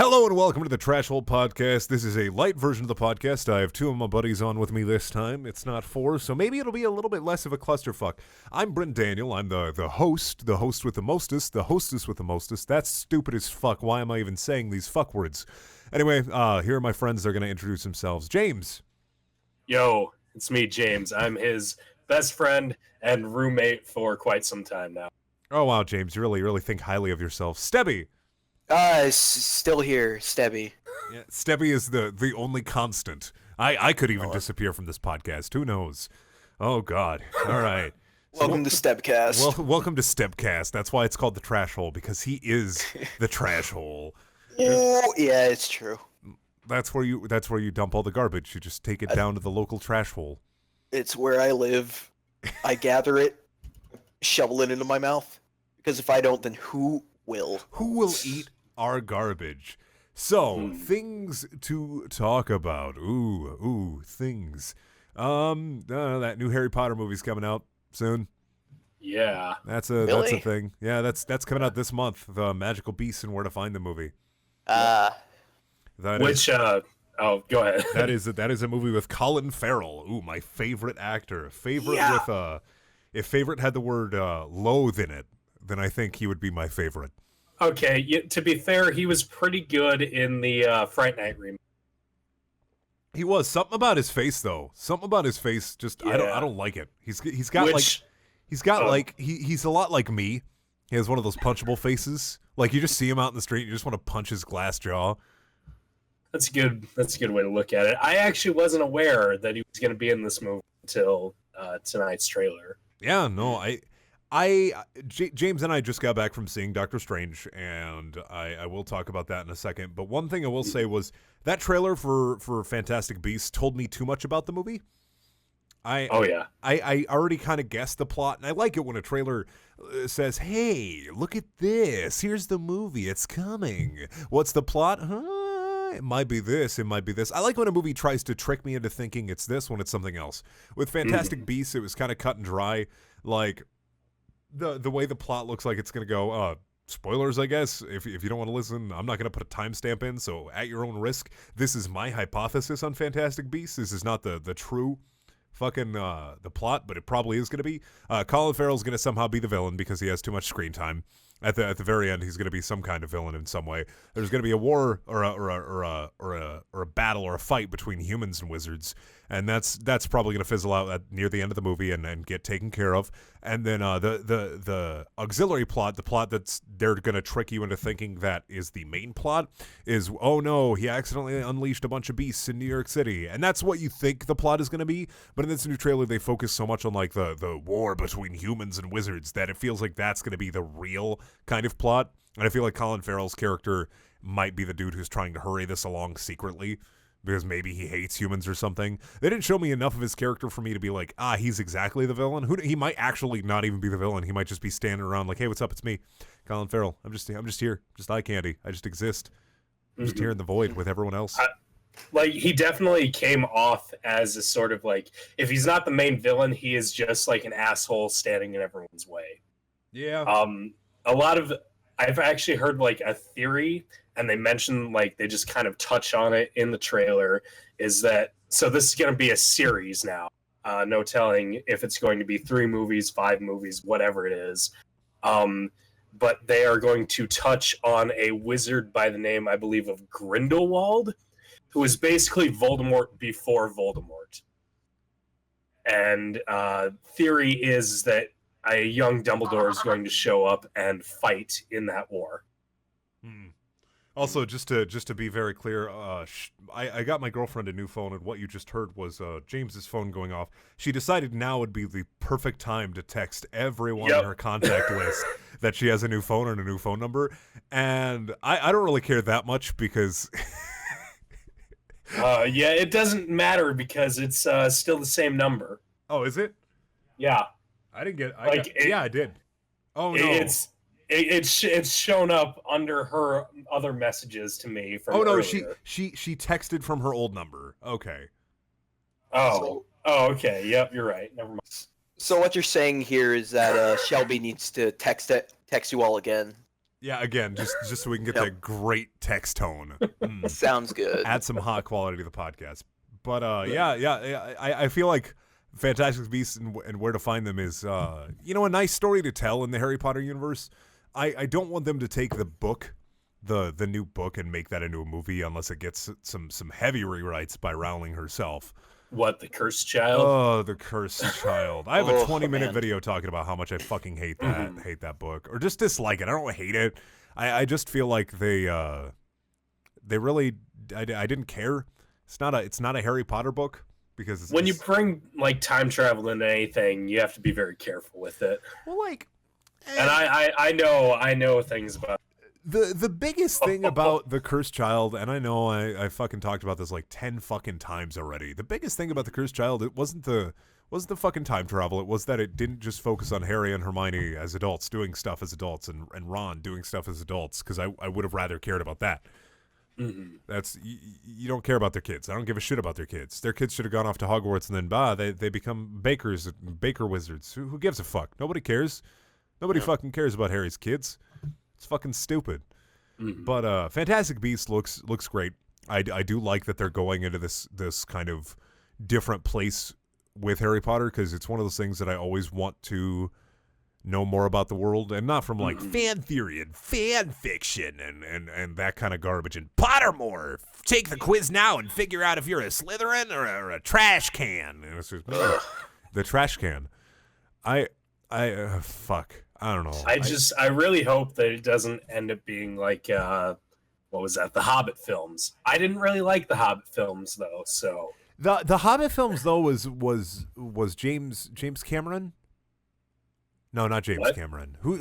Hello and welcome to the TrashHole podcast. This is a light version of the podcast. I have two of my buddies on with me this time. It's not four, so maybe it'll be a little bit less of a clusterfuck. I'm Brendaniel. I'm the host with the mostest, the hostess with the mostest. That's stupid as fuck. Why am I even saying these fuck words? Anyway, here are my friends. They're going to introduce themselves. James. Yo, it's me, James. I'm his best friend and roommate for quite some time now. Oh, wow, James. You really think highly of yourself. Stebby. Still here, Stebby. Yeah, Stebby is the only constant. I could even disappear from this podcast. Who knows? Oh, God. All right. Welcome to Stebcast. Welcome to Stebcast. That's why it's called the TrashHole, because he is the TrashHole. Oh, yeah, it's true. That's where you dump all the garbage. You just take it down to the local trash hole. It's where I live. I gather it, shovel it into my mouth. Because if I don't, then who will? Who will eat our garbage? So, things to talk about. Ooh, things. That new Harry Potter movie's coming out soon. Yeah. That's Really? that's a thing. Yeah, that's coming out this month. The Magical Beasts and Where to Find the movie. Go ahead. That is a movie with Colin Farrell. Ooh, my favorite actor. If favorite had the word loathe in it, then I think he would be my favorite. Okay, to be fair, he was pretty good in the Fright Night remake. He was. Something about his face, though. Something about his face, just I don't like it. He's a lot like me. He has one of those punchable faces. Like you just see him out in the street, you just want to punch his glass jaw. That's a good way to look at it. I actually wasn't aware that he was going to be in this movie until tonight's trailer. Yeah, no, James and I just got back from seeing Doctor Strange, and I will talk about that in a second. But one thing I will say was that trailer for Fantastic Beasts told me too much about the movie. I already kind of guessed the plot, and I like it when a trailer says, "Hey, look at this. Here's the movie. It's coming. What's the plot? It might be this. It might be this." I like when a movie tries to trick me into thinking it's this when it's something else. With Fantastic Beasts, it was kind of cut and dry. Like the way the plot looks like it's going to go. Spoilers, I guess. If you don't want to listen, I'm not going to put a timestamp in. So at your own risk, this is my hypothesis on Fantastic Beasts. This is not the true fucking the plot, but it probably is going to be. Colin Farrell's going to somehow be the villain because he has too much screen time. At the very end, he's going to be some kind of villain in some way. There's going to be a war or a battle or a fight between humans and wizards, and that's probably going to fizzle out near the end of the movie and get taken care of. And then the auxiliary plot, the plot that's they're going to trick you into thinking that is the main plot, is, oh no, he accidentally unleashed a bunch of beasts in New York City, and that's what you think the plot is going to be. But in this new trailer, they focus so much on like the war between humans and wizards that it feels like that's going to be the real kind of plot. And I feel like Colin Farrell's character might be the dude who's trying to hurry this along secretly because maybe he hates humans or something. They didn't show me enough of his character for me to be like, he's exactly the villain. He might actually not even be the villain. He might just be standing around like, hey, what's up? It's me, Colin Farrell. I'm just here, just eye candy. I just exist. I'm just here in the void with everyone else. He definitely came off as a sort of like, if he's not the main villain, he is just like an asshole standing in everyone's way. Yeah. I've actually heard like a theory, and they mentioned like they just kind of touch on it in the trailer, is that so this is going to be a series now. No telling if it's going to be 3 movies, 5 movies, whatever it is. But they are going to touch on a wizard by the name, I believe, of Grindelwald, who is basically Voldemort before Voldemort. And theory is that a young Dumbledore is going to show up and fight in that war. Also, just to be very clear, I got my girlfriend a new phone, and what you just heard was James's phone going off. She decided now would be the perfect time to text everyone in her contact list that she has a new phone and a new phone number. And I don't really care that much because... it doesn't matter because it's still the same number. Oh, is it? Yeah. I didn't get. I did. Oh no! It's shown up under her other messages to me from. Oh no! Earlier. She texted from her old number. Okay. Okay. Yep, you're right. Never mind. So what you're saying here is that Shelby needs to text you all again. Yeah, again, just so we can get Yep. that great text tone. Sounds good. Add some hot quality to the podcast. But I feel like Fantastic Beasts and Where to Find Them is a nice story to tell in the Harry Potter universe. I don't want them to take the book, the new book, and make that into a movie unless it gets some heavy rewrites by Rowling herself. What, the Cursed Child? Oh, the Cursed Child. I have a 20-minute man. video talking about how much I fucking hate that book, or just dislike it. I don't hate it. I just feel like they really I didn't care. It's not a Harry Potter book because When you bring like time travel into anything, you have to be very careful with it. well, like, And I know things about the biggest thing about the Cursed Child, and I know I fucking talked about this like 10 fucking times already. The biggest thing about the Cursed Child, it wasn't the fucking time travel. It was that it didn't just focus on Harry and Hermione as adults doing stuff as adults and Ron doing stuff as adults, because I would have rather cared about that. Mm-hmm. That's you don't care about their kids. I don't give a shit about their kids. Their kids should have gone off to Hogwarts and then they become baker wizards. Who gives a fuck? Nobody cares. Nobody fucking cares about Harry's kids. It's fucking stupid. Mm-hmm. But Fantastic Beasts looks great. I do like that they're going into this kind of different place with Harry Potter, because it's one of those things that I always want to know more about the world, and not from like fan theory and fan fiction and that kind of garbage. And Pottermore, take the quiz now and figure out if you're a Slytherin or a trash can. And it's just, the trash can. Fuck. I don't know. I really hope that it doesn't end up being like what was that? The Hobbit films. I didn't really like the Hobbit films though, so The Hobbit films though was James Cameron? No, not James What? Cameron. Who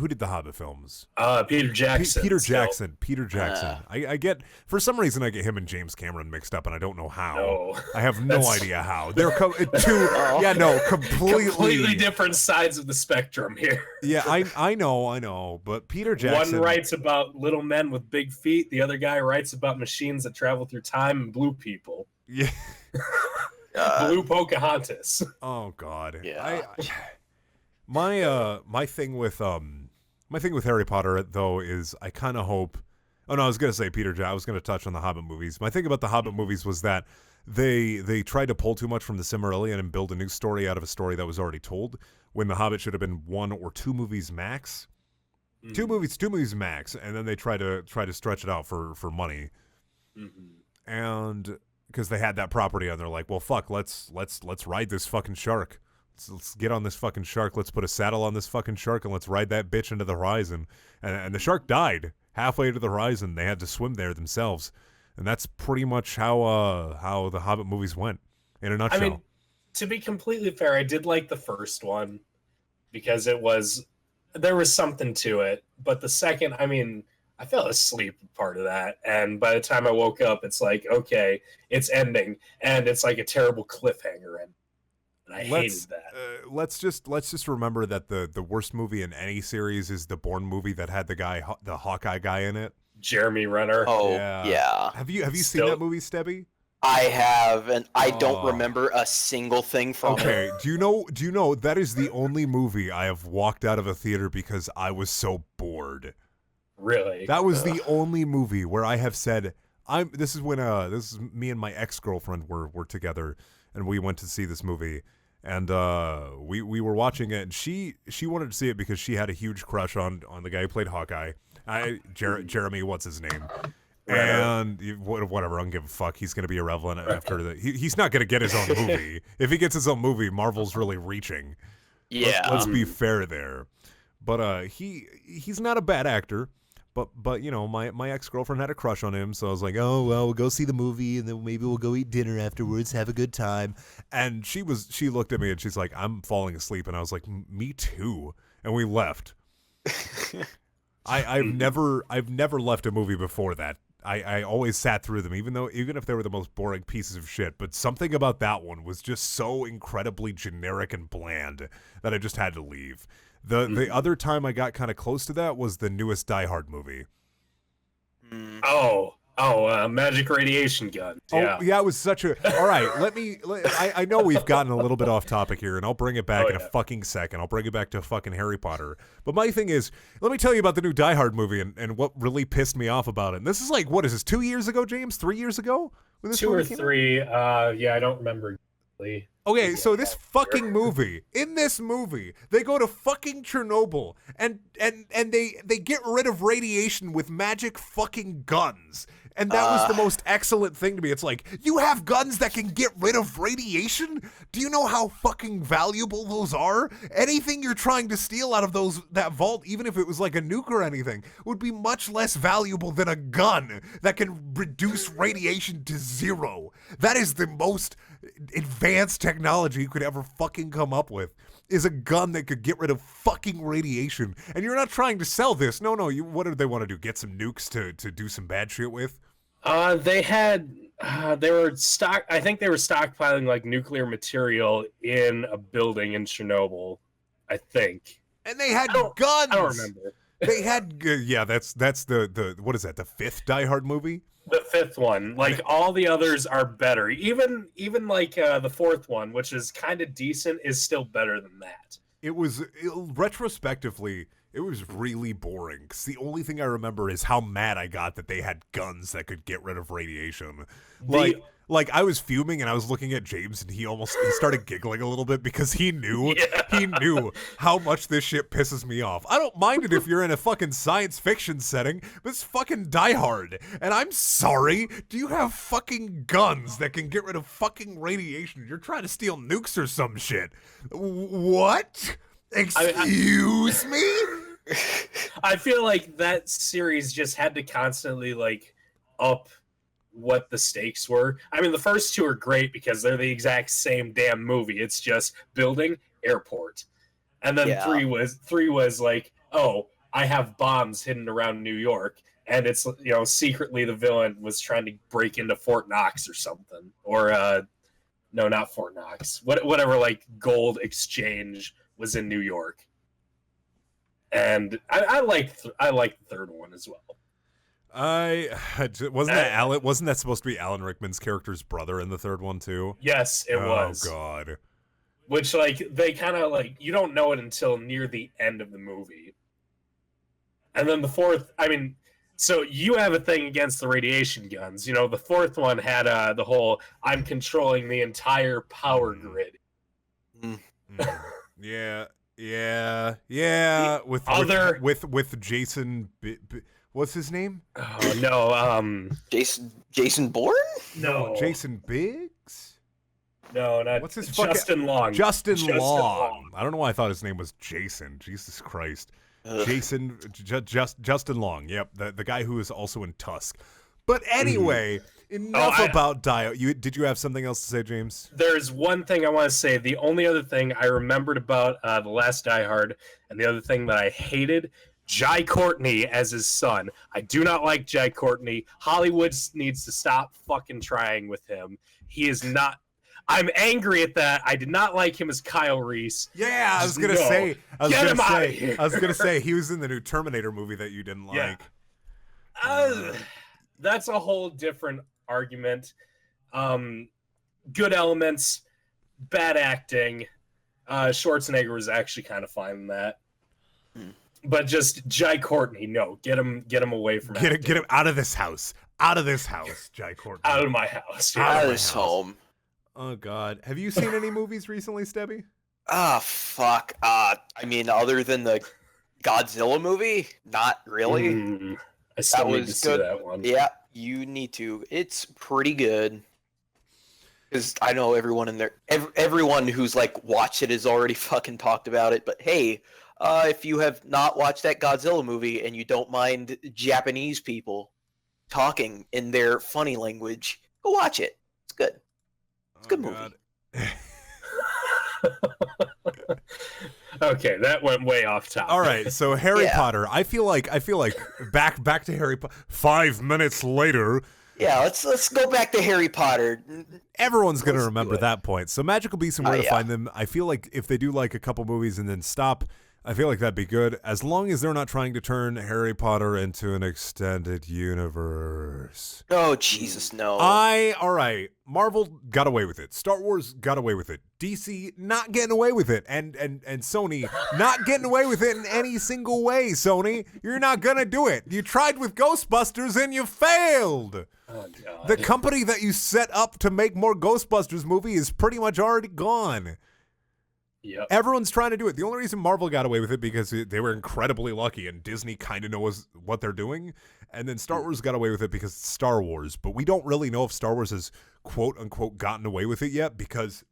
did the Hobbit films? Peter Jackson. Peter still. Jackson. Peter Jackson. I get, for some reason I get him and James Cameron mixed up, and I don't know how. No. I have no That's- idea how. They're completely Completely different sides of the spectrum here. Yeah, I know, but Peter Jackson. One writes about little men with big feet. The other guy writes about machines that travel through time and blue people. Yeah. Blue Pocahontas. Oh God. Yeah. My thing with Harry Potter though is I kind of hope. Oh no, I was gonna say I was gonna touch on the Hobbit movies. My thing about the Hobbit movies was that they tried to pull too much from the Silmarillion and build a new story out of a story that was already told, when the Hobbit should have been 1 or 2 movies max. 2 movies max, and then they try to stretch it out for money. And because they had that property and they're like, well, fuck, let's ride this fucking shark. Let's get on this fucking shark. Let's put a saddle on this fucking shark and let's ride that bitch into the horizon. And the shark died halfway to the horizon. They had to swim there themselves. And that's pretty much how the Hobbit movies went in a nutshell. I mean, to be completely fair, I did like the first one because there was something to it. But the second, I mean, I fell asleep part of that, and by the time I woke up, it's like, okay, it's ending, and it's like a terrible cliffhanger, and I hated that. Let's just remember that the worst movie in any series is the Bourne movie that had the Hawkeye guy in it. Jeremy Renner. Oh yeah. Have you seen that movie, Stebby? I have, and I don't remember a single thing from it. Okay, do you know that is the only movie I have walked out of a theater because I was so bored. Really? That was the only movie where I have said this is me and my ex-girlfriend were together and we went to see this movie, and we were watching it, and she wanted to see it because she had a huge crush on the guy who played Hawkeye. Jeremy, what's his name? And whatever, I don't give a fuck. He's going to be irrelevant after that. He's not going to get his own movie. If he gets his own movie, Marvel's really reaching. Yeah. Let's be fair there. But he's not a bad actor. But you know, my ex-girlfriend had a crush on him, so I was like, oh well, we'll go see the movie and then maybe we'll go eat dinner afterwards, have a good time. And she looked at me and she's like, I'm falling asleep, and I was like, me too. And we left. I've never left a movie before that. I always sat through them, even if they were the most boring pieces of shit. But something about that one was just so incredibly generic and bland that I just had to leave. The other time I got kind of close to that was the newest Die Hard movie. Oh, magic radiation gun. Oh, Yeah. yeah, it was such a... All right, I know we've gotten a little bit off topic here, and I'll bring it back in a fucking second. I'll bring it back to fucking Harry Potter. But my thing is, let me tell you about the new Die Hard movie and what really pissed me off about it. And this is like, what is this, 2 years ago, James? 3 years ago? When this 2 or movie came out? 3. Yeah, I don't remember exactly. Okay, so this fucking movie, in this movie, they go to fucking Chernobyl and they get rid of radiation with magic fucking guns. And that was the most excellent thing to me. It's like, you have guns that can get rid of radiation? Do you know how fucking valuable those are? Anything you're trying to steal out of that vault, even if it was like a nuke or anything, would be much less valuable than a gun that can reduce radiation to 0. That is the most advanced technology you could ever fucking come up with, is a gun that could get rid of fucking radiation. And you're not trying to sell this. No, what do they want to do? Get some nukes to do some bad shit with? They were stockpiling like nuclear material in a building in Chernobyl, I think. And they had guns. I don't remember. They had that's the what is that? The 5th Die Hard movie? The 5th one. Like all the others are better. Even like the 4th one, which is kind of decent, is still better than that. Retrospectively, it was really boring, because the only thing I remember is how mad I got that they had guns that could get rid of radiation. Like I was fuming, and I was looking at James, and he started giggling a little bit, because he knew how much this shit pisses me off. I don't mind it if you're in a fucking science fiction setting, but it's fucking Die Hard. And I'm sorry, do you have fucking guns that can get rid of fucking radiation? You're trying to steal nukes or some shit. What? Excuse me? I feel like that series just had to constantly like up what the stakes were. I mean, the first 2 are great because they're the exact same damn movie. It's just building, airport. And then 3 was like, oh, I have bombs hidden around New York, and it's, secretly the villain was trying to break into Fort Knox or something. Or no, not Fort Knox. Whatever like gold exchange was in New York. And I like the 3rd one as well. Wasn't that supposed to be Alan Rickman's character's brother in the 3rd one too? Yes, it was. Oh god. Which like they kind of like, you don't know it until near the end of the movie. And then the 4th, I mean, so you have a thing against the radiation guns. The 4th one had the whole I'm controlling the entire power grid. Yeah. With Jason. What's his name? Oh no, Jason Bourne? No, Jason Biggs. No, not what's his Justin Long. Justin Long. I don't know why I thought his name was Jason. Jesus Christ. Justin Long. Yep, the guy who is also in Tusk. But anyway, enough about Dio. Did you have something else to say, James? There's one thing I want to say. The only other thing I remembered about the last Die Hard, and the other thing that I hated, Jai Courtney as his son. I do not like Jai Courtney. Hollywood needs to stop fucking trying with him. He is not... I'm angry at that. I did not like him as Kyle Reese. Yeah, I was gonna say he was in the new Terminator movie that you didn't like. That's a whole different argument. Good elements, bad acting. Schwarzenegger was actually kind of fine in that. But just Jai Courtney, no, get him away from get him out of this house. Out of this house, Jai Courtney. Out of my house. Out of his home. Oh God. Have you seen any movies recently, Stebby? Fuck. I mean, other than the Godzilla movie, not really. I still need to see that one. Yeah, you need to. It's pretty good. Because I know everyone in there, everyone who's like watched it has already fucking talked about it. But hey, if you have not watched that Godzilla movie and you don't mind Japanese people talking in their funny language, go watch it. It's good. It's a good movie. Okay, that went way off topic. All right, so Harry Potter. I feel like back to Harry Potter. 5 minutes later. Yeah, let's go back to Harry Potter. Everyone's gonna remember that point. So Magical Beasts and Where to Find Them. I feel like if they do like a couple movies and then stop I feel like that'd be good, as long as they're not trying to turn Harry Potter into an extended universe. Oh, Jesus, no. All right, Marvel got away with it. Star Wars got away with it. DC not getting away with it. And Sony not getting away with it in any single way, Sony. You're not gonna do it. You tried with Ghostbusters and you failed. Oh, God. The company that you set up to make more Ghostbusters movie is pretty much already gone. Yep. Everyone's trying to do it. The only reason Marvel got away with it because they were incredibly lucky and Disney kind of knows what they're doing. And then Star Wars got away with it because it's Star Wars. But we don't really know if Star Wars has quote unquote gotten away with it yet, because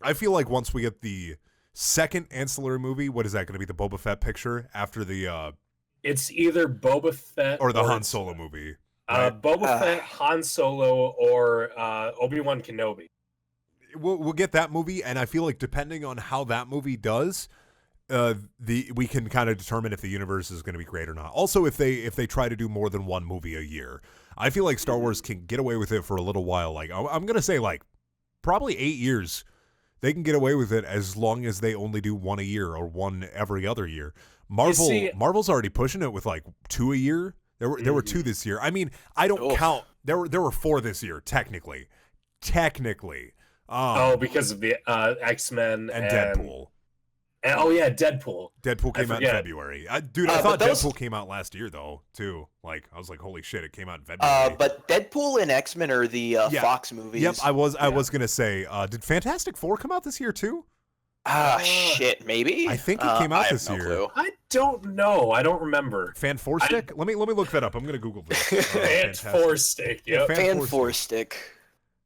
I feel like once we get the second ancillary movie, what is that going to be, the Boba Fett picture after the It's either Boba Fett or the Han Solo movie. Right? Boba Fett, Han Solo, or Obi-Wan Kenobi. We'll get that movie, and I feel like depending on how that movie does, we can kind of determine if the universe is going to be great or not. Also, if they try to do more than one movie a year, I feel like Star Wars can get away with it for a little while. Like I'm going to say, like probably 8 years, they can get away with it as long as they only do one a year or one every other year. Marvel's already pushing it with like 2 a year. There were 2 this year. I mean, I don't count. There were 4 this year technically. Because of the X-Men and Deadpool. And, Deadpool. Deadpool came out in February. I thought Deadpool came out last year though too. Like I was like, holy shit, it came out in February. But Deadpool and X-Men are the Fox movies. Yep, I was gonna say, did Fantastic Four come out this year too? Shit, maybe. I think it came out this year. Clue. I don't know. I don't remember. Fan Four Stick? Let me look that up. I'm gonna Google this. Fan Four Stick. Yep. Fan Four Stick.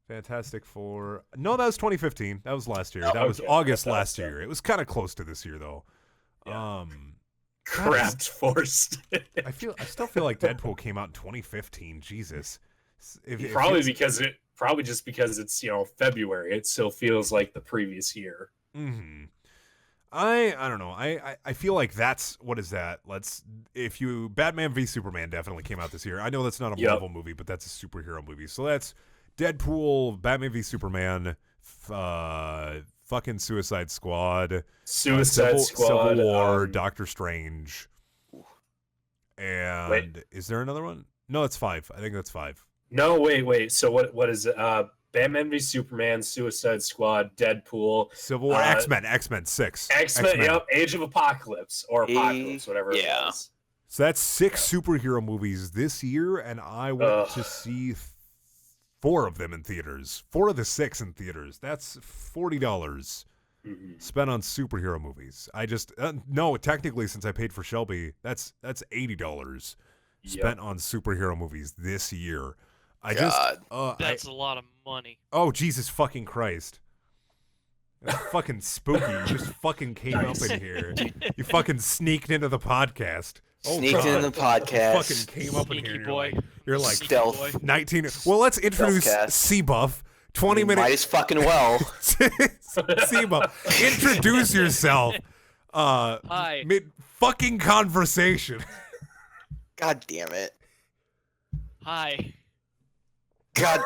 Fantastic Four. No, that was 2015. That was last year. That was okay. August last year. It was kind of close to this year though. Yeah. Craft Four Stick. I still feel like Deadpool came out in 2015. Jesus. Probably just because it's February. It still feels like the previous year. Mm-hmm. I don't know. I feel like that's, what is that? Batman v Superman definitely came out this year. I know that's not a Marvel movie, but that's a superhero movie. So that's Deadpool, Batman v Superman, fucking Suicide Squad, Civil War, Doctor Strange, and is there another one? No, it's 5. I think that's 5. No, wait. So what is it? Batman v Superman, Suicide Squad, Deadpool, Civil War, X-Men 6. X-Men, yep, Age of Apocalypse or Apocalypse, whatever it is. So that's 6 superhero movies this year, and I went to see 4 of them in theaters. 4 of the 6 in theaters. That's $40 spent on superhero movies. I just no, technically, since I paid for Shelby, that's $80 spent on superhero movies this year. That's a lot of money. Oh, Jesus fucking Christ. That's fucking spooky. You just fucking came up in here. You fucking sneaked into the podcast. Sneaked into the podcast. You fucking came up Sneaky in here. boy. You're like Stealth. 19. Well, let's introduce Seabuff. 20 minutes. Might as fucking well. Seabuff, introduce yourself. Hi. Mid fucking conversation. God damn it. Hi. God.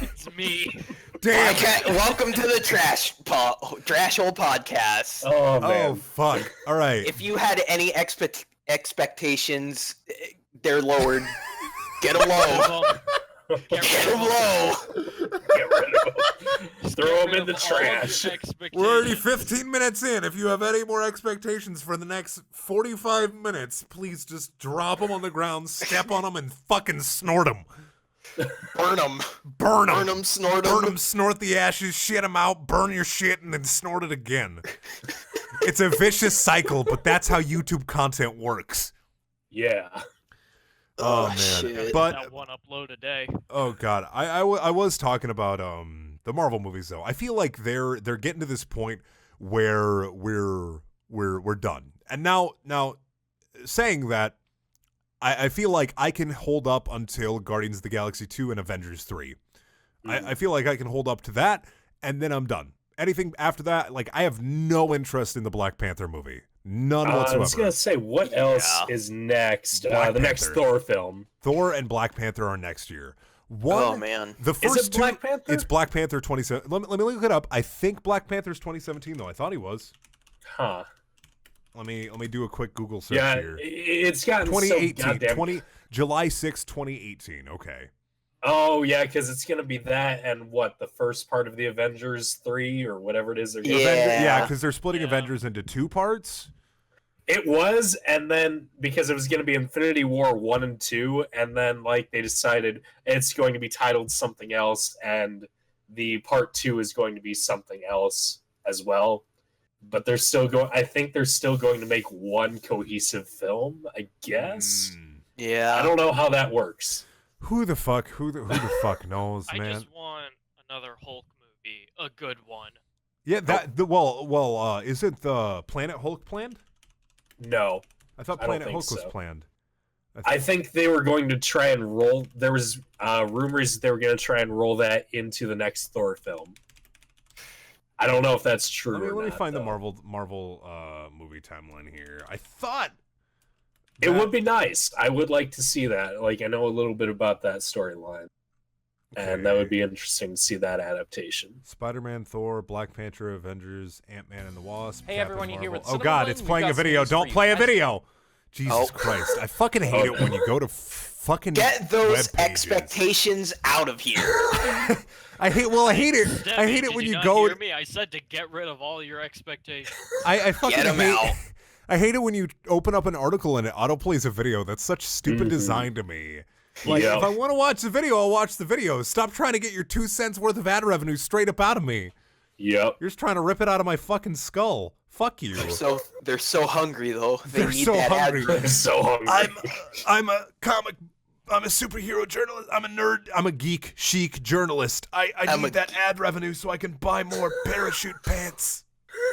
It's me. Damn. Welcome to the TrashHole podcast. Oh man. Oh fuck. All right. If you had any expectations, they're lowered. Get them low. Get them low. Get rid of them. Throw them in the trash. We're already 15 minutes in. If you have any more expectations for the next 45 minutes, please just drop them on the ground, step on them, and fucking snort them. Burn them. Burn them. Burn them, snort them. Burn them, snort the ashes, shit them out, burn your shit, and then snort it again. It's a vicious cycle, but that's how YouTube content works. Yeah. Oh man. Shit. But That one upload a day. oh god, I was talking about the Marvel movies though. I feel like they're getting to this point where we're done. And now saying that, I feel like I can hold up until Guardians of the Galaxy 2 and Avengers 3. I feel like I can hold up to that, and then I'm done. Anything after that, like, I have no interest in the Black Panther movie. None whatsoever. I was going to say, what else is next? The next Thor film. Thor and Black Panther are next year. Oh, man. The first is it Black Panther? It's Black Panther 2017. Let me look it up. I think Black Panther's 2017, though. I thought he was. Huh. Let me do a quick Google search Yeah, here. it's gotten so 2018, goddamn. July 6, 2018. Okay. Oh yeah, because it's gonna be that and what the first part of the Avengers 3 or whatever it is. They're gonna Yeah, because they're splitting Yeah. Avengers into 2 parts. It was, and then because it was going to be Infinity War 1 and 2, and then like they decided it's going to be titled something else, and the part 2 is going to be something else as well. But they're still going. I think they're still going to make one cohesive film. I guess. Yeah. I don't know how that works. Who the fuck knows, I man? just want another Hulk movie, a good one. Yeah, isn't the Planet Hulk planned? No, I thought I don't Planet think Hulk was so. planned. I think they were going to try and roll. There was rumors that they were going to try and roll that into the next Thor film. I don't know if that's true. Let me find though. the Marvel movie timeline here. I thought It would be nice. I would like to see that. Like, I know a little bit about that storyline, and that would be interesting to see that adaptation. Spider-Man, Thor, Black Panther, Avengers, Ant-Man and the Wasp. Hey, Captain everyone, you hear Marvel. what Oh God, it's playing a video. Don't play a video. Jesus Christ, I fucking hate it when you go to fucking Get those web pages. expectations out of here. I hate it. Stebby, I hate it did when you you not go. hear me? I said to get rid of all your expectations. I fucking Get 'em hate. out. I hate it when you open up an article and it autoplays a video. That's such stupid design to me. Like, Yep. if I want to watch the video, I'll watch the video. Stop trying to get your 2 cents worth of ad revenue straight up out of me. Yep. You're just trying to rip it out of my fucking skull. Fuck you. They're so hungry though. They They're need so that hungry. ad. I'm so hungry. I'm a superhero journalist. I'm a nerd. I'm a geek chic journalist. I need that ad revenue so I can buy more parachute pants.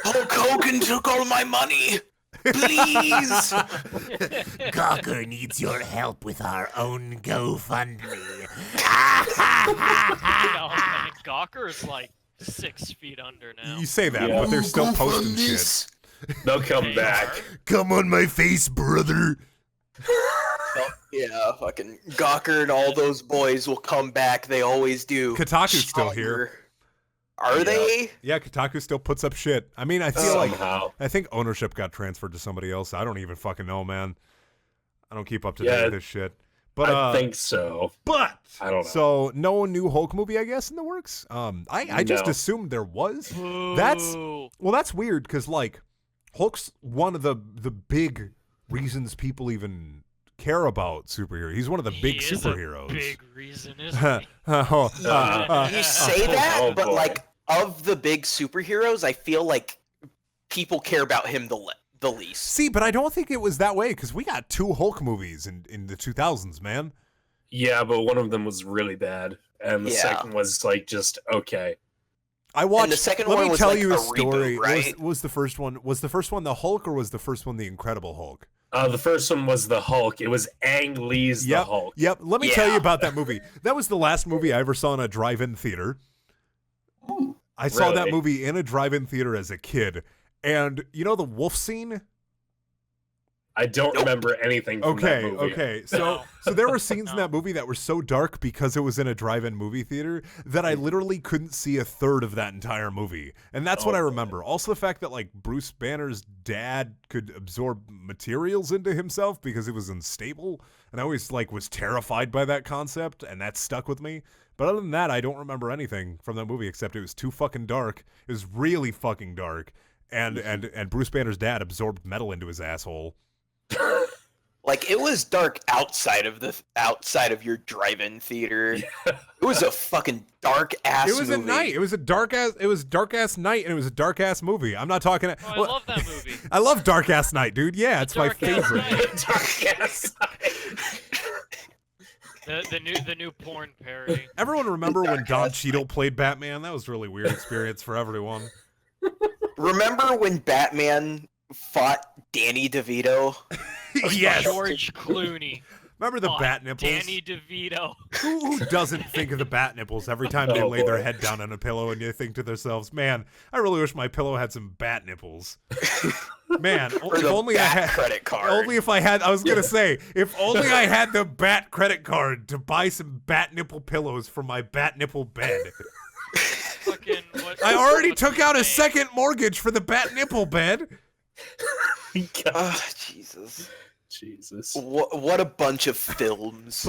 Hulk Hogan took all my money. Please. Gawker needs your help with our own GoFundMe. No, man, Gawker is like 6 feet under now. You say that, Yeah. but they're still posting shit. They'll come They back. are. Come on my face, brother. Yeah, fucking Gawker and all those boys will come back. They always do. Kotaku's still here. Stronger. Are they? Yeah, Kotaku still puts up shit. I mean, I feel like Somehow. I think ownership got transferred to somebody else. I don't even fucking know, man. I don't keep up to date Yeah, with this shit. But I think so. but I don't know. so no new Hulk movie, I guess, in the works. I just No. assumed there was. Boo. That's weird because like Hulk's one of the big reasons people even care about superheroes. He's one of the big He is superheroes. A big reason, isn't he? You say that, Oh, but boy. like of the big superheroes, I feel like people care about him the least. See, but I don't think it was that way because we got 2 Hulk movies in the 2000s, man. Yeah, but one of them was really bad, and the Yeah. second was like just okay. I watched. And the second let one me was tell like you a a story. reboot, right? Was the first one? Was the first one the Hulk or was the first one the Incredible Hulk? The first one was the Hulk. It was Ang Lee's the Hulk. Yep. Let me tell you Yeah. about that movie. That was the last movie I ever saw in a drive-in theater. I saw that Really? movie in a drive-in theater as a kid, and you know the wolf scene. I don't Nope. remember anything from that movie. Okay. So No. so there were scenes in No. that movie that were so dark because it was in a drive-in movie theater that I literally couldn't see a third of that entire movie. And that's what I Oh, boy. remember. Also the fact that like Bruce Banner's dad could absorb materials into himself because it was unstable. And I always like was terrified by that concept and that stuck with me. But other than that, I don't remember anything from that movie except it was too fucking dark. It was really fucking dark. And Bruce Banner's dad absorbed metal into his asshole. Like it was dark outside of your drive-in theater. It was a fucking dark ass. It was movie. a night. It was dark ass night, and it was a dark ass movie. I'm not talking. Oh, I love that movie. I love Dark Ass Night, dude. Yeah, it's my Dark Ass favorite. Night. Dark ass. The new porn parody. Everyone remember when Don Cheadle played Batman? That was a really weird experience for everyone. Remember when Batman fought Danny DeVito? Yes. George Clooney. Remember the fought bat nipples? Danny DeVito. Who doesn't think of the bat nipples every time they Oh, lay their boy. head down on a pillow and you think to themselves, man, I really wish my pillow had some bat nipples. Man, Or if the only I Bat had credit card. Only if I had, I was going to say, if only I had the bat credit card to buy some bat nipple pillows for my bat nipple bed. Fucking what? I already what's took his out a name? second mortgage for the bat nipple bed. Jesus. Jesus. What a bunch of films.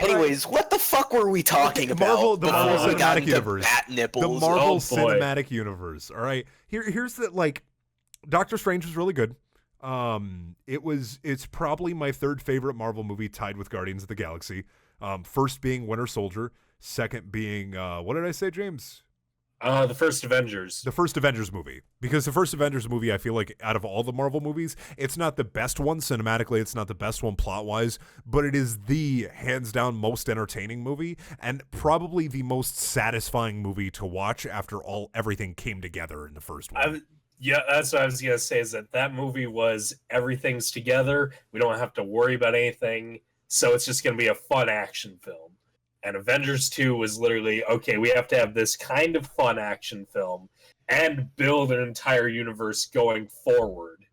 Anyways, what the fuck were we talking about? The Marvel we got Cinematic into Universe. bat The nipples. Marvel Oh, boy. Cinematic Universe. All right. Here's the Doctor Strange was really good. It's probably my third favorite Marvel movie, tied with Guardians of the Galaxy. First being Winter Soldier, second being what did I say, James? The first Avengers. The first Avengers movie. Because the first Avengers movie, I feel like out of all the Marvel movies, it's not the best one cinematically, it's not the best one plot-wise, but it is the hands down most entertaining movie and probably the most satisfying movie to watch after everything came together in the first one. Yeah, that's what I was gonna say. Is that movie was everything's together. We don't have to worry about anything, so it's just gonna be a fun action film. And Avengers 2 was literally, okay, we have to have this kind of fun action film and build an entire universe going forward.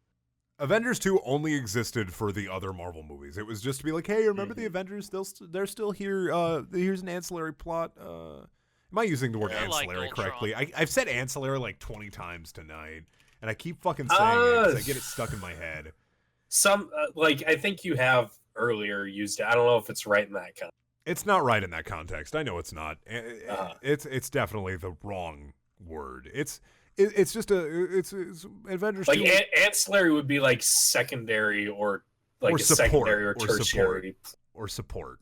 Avengers 2 only existed for the other Marvel movies. It was just to be like, hey, remember the Avengers? They're still here. Here's an ancillary plot. Am I using the word ancillary correctly? I've said ancillary like 20 times tonight, and I keep fucking saying it because I get it stuck in my head. I think you have earlier used it. I don't know if it's right in that context. It's not right in that context. I know it's not. It's definitely the wrong word. It's Avengers. Like 2. ancillary would be like secondary or like or a support, secondary or tertiary or support.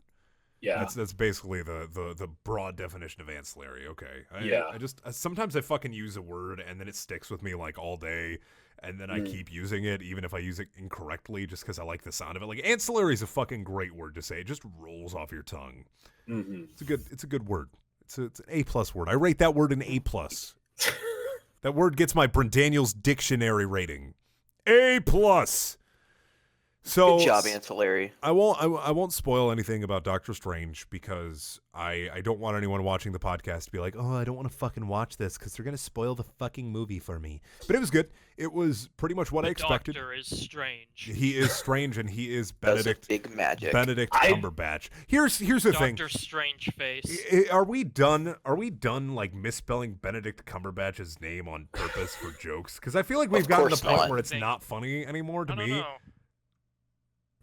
Yeah, that's basically the broad definition of ancillary. Okay. Yeah. Sometimes I fucking use a word and then it sticks with me like all day. And then I keep using it, even if I use it incorrectly, just because I like the sound of it. Like ancillary is a fucking great word to say. It just rolls off your tongue. Mm-hmm. It's a good word. It's an A+ word. I rate that word an A+. That word gets my Brendaniel's dictionary rating. A+. So good job, ancillary. I won't spoil anything about Doctor Strange because I don't want anyone watching the podcast to be like, oh, I don't want to fucking watch this because they're gonna spoil the fucking movie for me. But it was good. It was pretty much what I expected. The Doctor is strange. He is strange, and he is Benedict. Big magic. Benedict Cumberbatch. Here's the thing. Doctor Strange face. Are we done like misspelling Benedict Cumberbatch's name on purpose for jokes? Because I feel like we've gotten to the point where it's not funny anymore to me.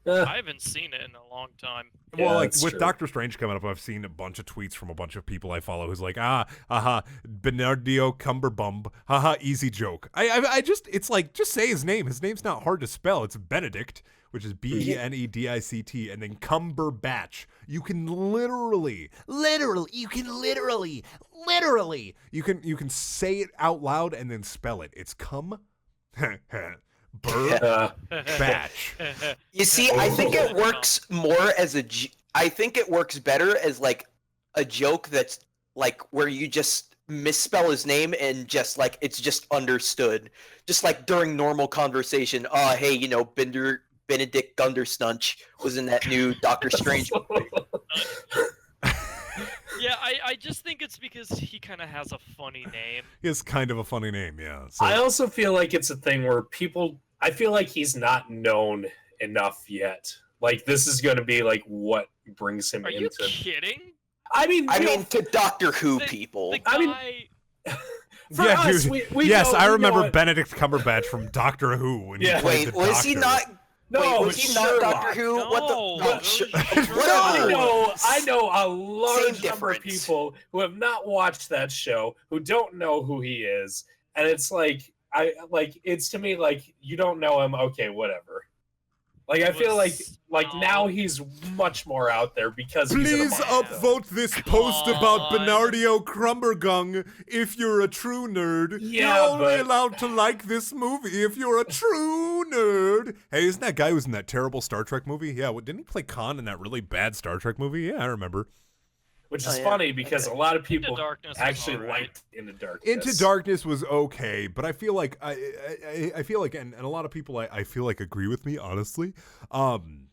I haven't seen it in a long time. Well, like with Doctor Strange coming up, I've seen a bunch of tweets from a bunch of people I follow who's like, Bernardio Cumberbumb, easy joke. It's like, just say his name. His name's not hard to spell. It's Benedict, which is Benedict, and then Cumberbatch. You can literally, you can say it out loud and then spell it. It's batch. You see, I think it works more as I think it works better as like a joke that's like where you just misspell his name and just like it's just understood, just like during normal conversation. Hey, Benedict Gundersnunch was in that new Doctor Strange movie. Yeah, I just think it's because he kind of has a funny name. He has kind of a funny name, yeah. So. I also feel like it's a thing where I feel like he's not known enough yet. Like, this is going to be, like, what brings him into... Are you kidding? I mean, to Doctor Who people. For us, dude. We yes, know, I remember Benedict Cumberbatch from Doctor Who when he played the Doctor. Was he not... No, was he not Doctor Who? No, I know a large number of people who have not watched that show, who don't know who he is, and it's like... it's to me like, you don't know him, okay, whatever. Like, I feel like now he's much more out there because please upvote this post about Bernardio Crumbergung if you're a true nerd. Yeah, you're only allowed to like this movie if you're a true nerd. Hey, isn't that guy who was in that terrible Star Trek movie? Yeah, didn't he play Khan in that really bad Star Trek movie? Yeah, I remember. Which is funny because a lot of people actually liked Into Darkness. Into Darkness was okay, but I feel like I feel like and a lot of people I feel like agree with me, honestly. Can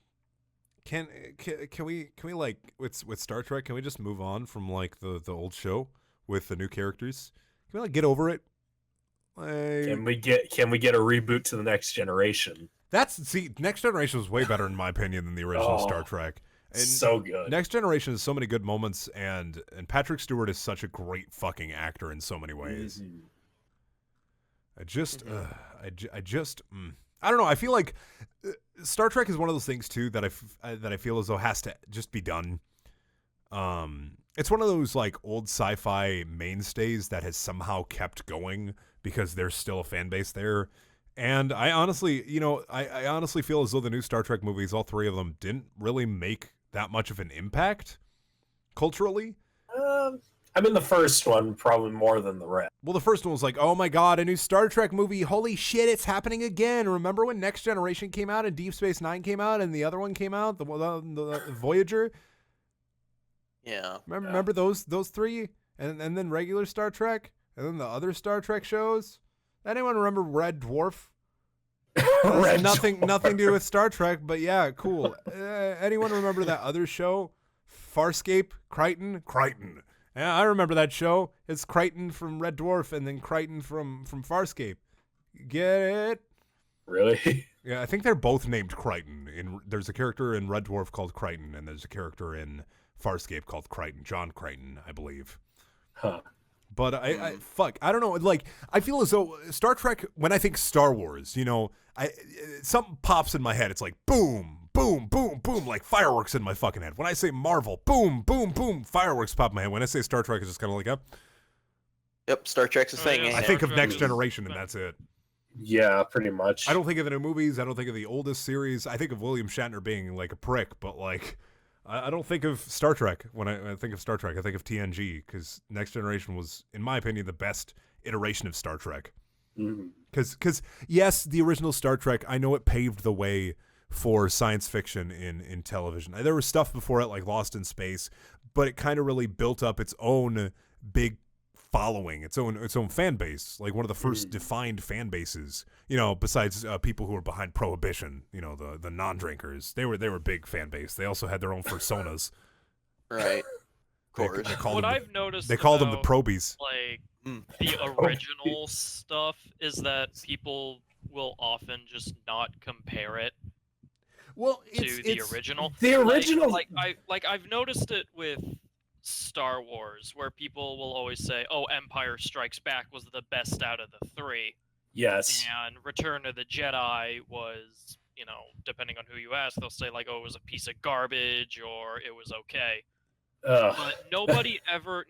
we like with Star Trek, can we just move on from like the old show with the new characters? Can we like get over it? Can we get a reboot to the Next Generation? Next Generation was way better in my opinion than the original Star Trek. And so good. Next Generation has so many good moments, and Patrick Stewart is such a great fucking actor in so many ways. I just I don't know. I feel like Star Trek is one of those things too that I feel as though has to just be done. It's one of those like old sci-fi mainstays that has somehow kept going because there's still a fan base there. And I honestly, I honestly feel as though the new Star Trek movies, all three of them, didn't really make that much of an impact culturally. I mean, the first one probably more than the rest. Well, the first one was like, oh my God, a new Star Trek movie. Holy shit, it's happening again. Remember when Next Generation came out and Deep Space Nine came out and the other one came out, the Voyager? Yeah. Remember those three? And then regular Star Trek? And then the other Star Trek shows? Anyone remember Red Dwarf? Nothing to do with Star Trek, but yeah, cool. Anyone remember that other show? Farscape? Crichton? Yeah, I remember that show. It's Crichton from Red Dwarf and then Crichton from Farscape. Get it? Really? Yeah, I think they're both named Crichton. There's a character in Red Dwarf called Crichton, and there's a character in Farscape called Crichton. John Crichton, I believe. Huh. But I don't know. Like, I feel as though Star Trek, when I think Star Wars, something pops in my head. It's like boom, boom, boom, boom, like fireworks in my fucking head. When I say Marvel, boom, boom, boom, fireworks pop in my head. When I say Star Trek, it's just kind of like, Yep, Star Trek's a thing. yeah. ain't I it? think of Trek Next is- Generation, and that's it. Yeah, pretty much. I don't think of the new movies. I don't think of the oldest series. I think of William Shatner being like a prick, but like, I don't think of Star Trek when I think of Star Trek. I think of TNG because Next Generation was, in my opinion, the best iteration of Star Trek. Mhm. Because yes, the original Star Trek, I know it paved the way for science fiction in television. There was stuff before it like Lost in Space, but it kind of really built up its own big following, its own fan base, like one of the first defined fan bases, besides people who were behind Prohibition, the non-drinkers. They were big fan base. They also had their own personas. Right. Of They course. called What them I've noticed they called them the about, probies. like Mm. the original stuff is that people will often just not compare it Well, to the original. The original, I've noticed it with Star Wars, where people will always say, "Oh, Empire Strikes Back was the best out of the three," yes. and Return of the Jedi was, depending on who you ask, they'll say like, "Oh, it was a piece of garbage," or "It was okay." But nobody ever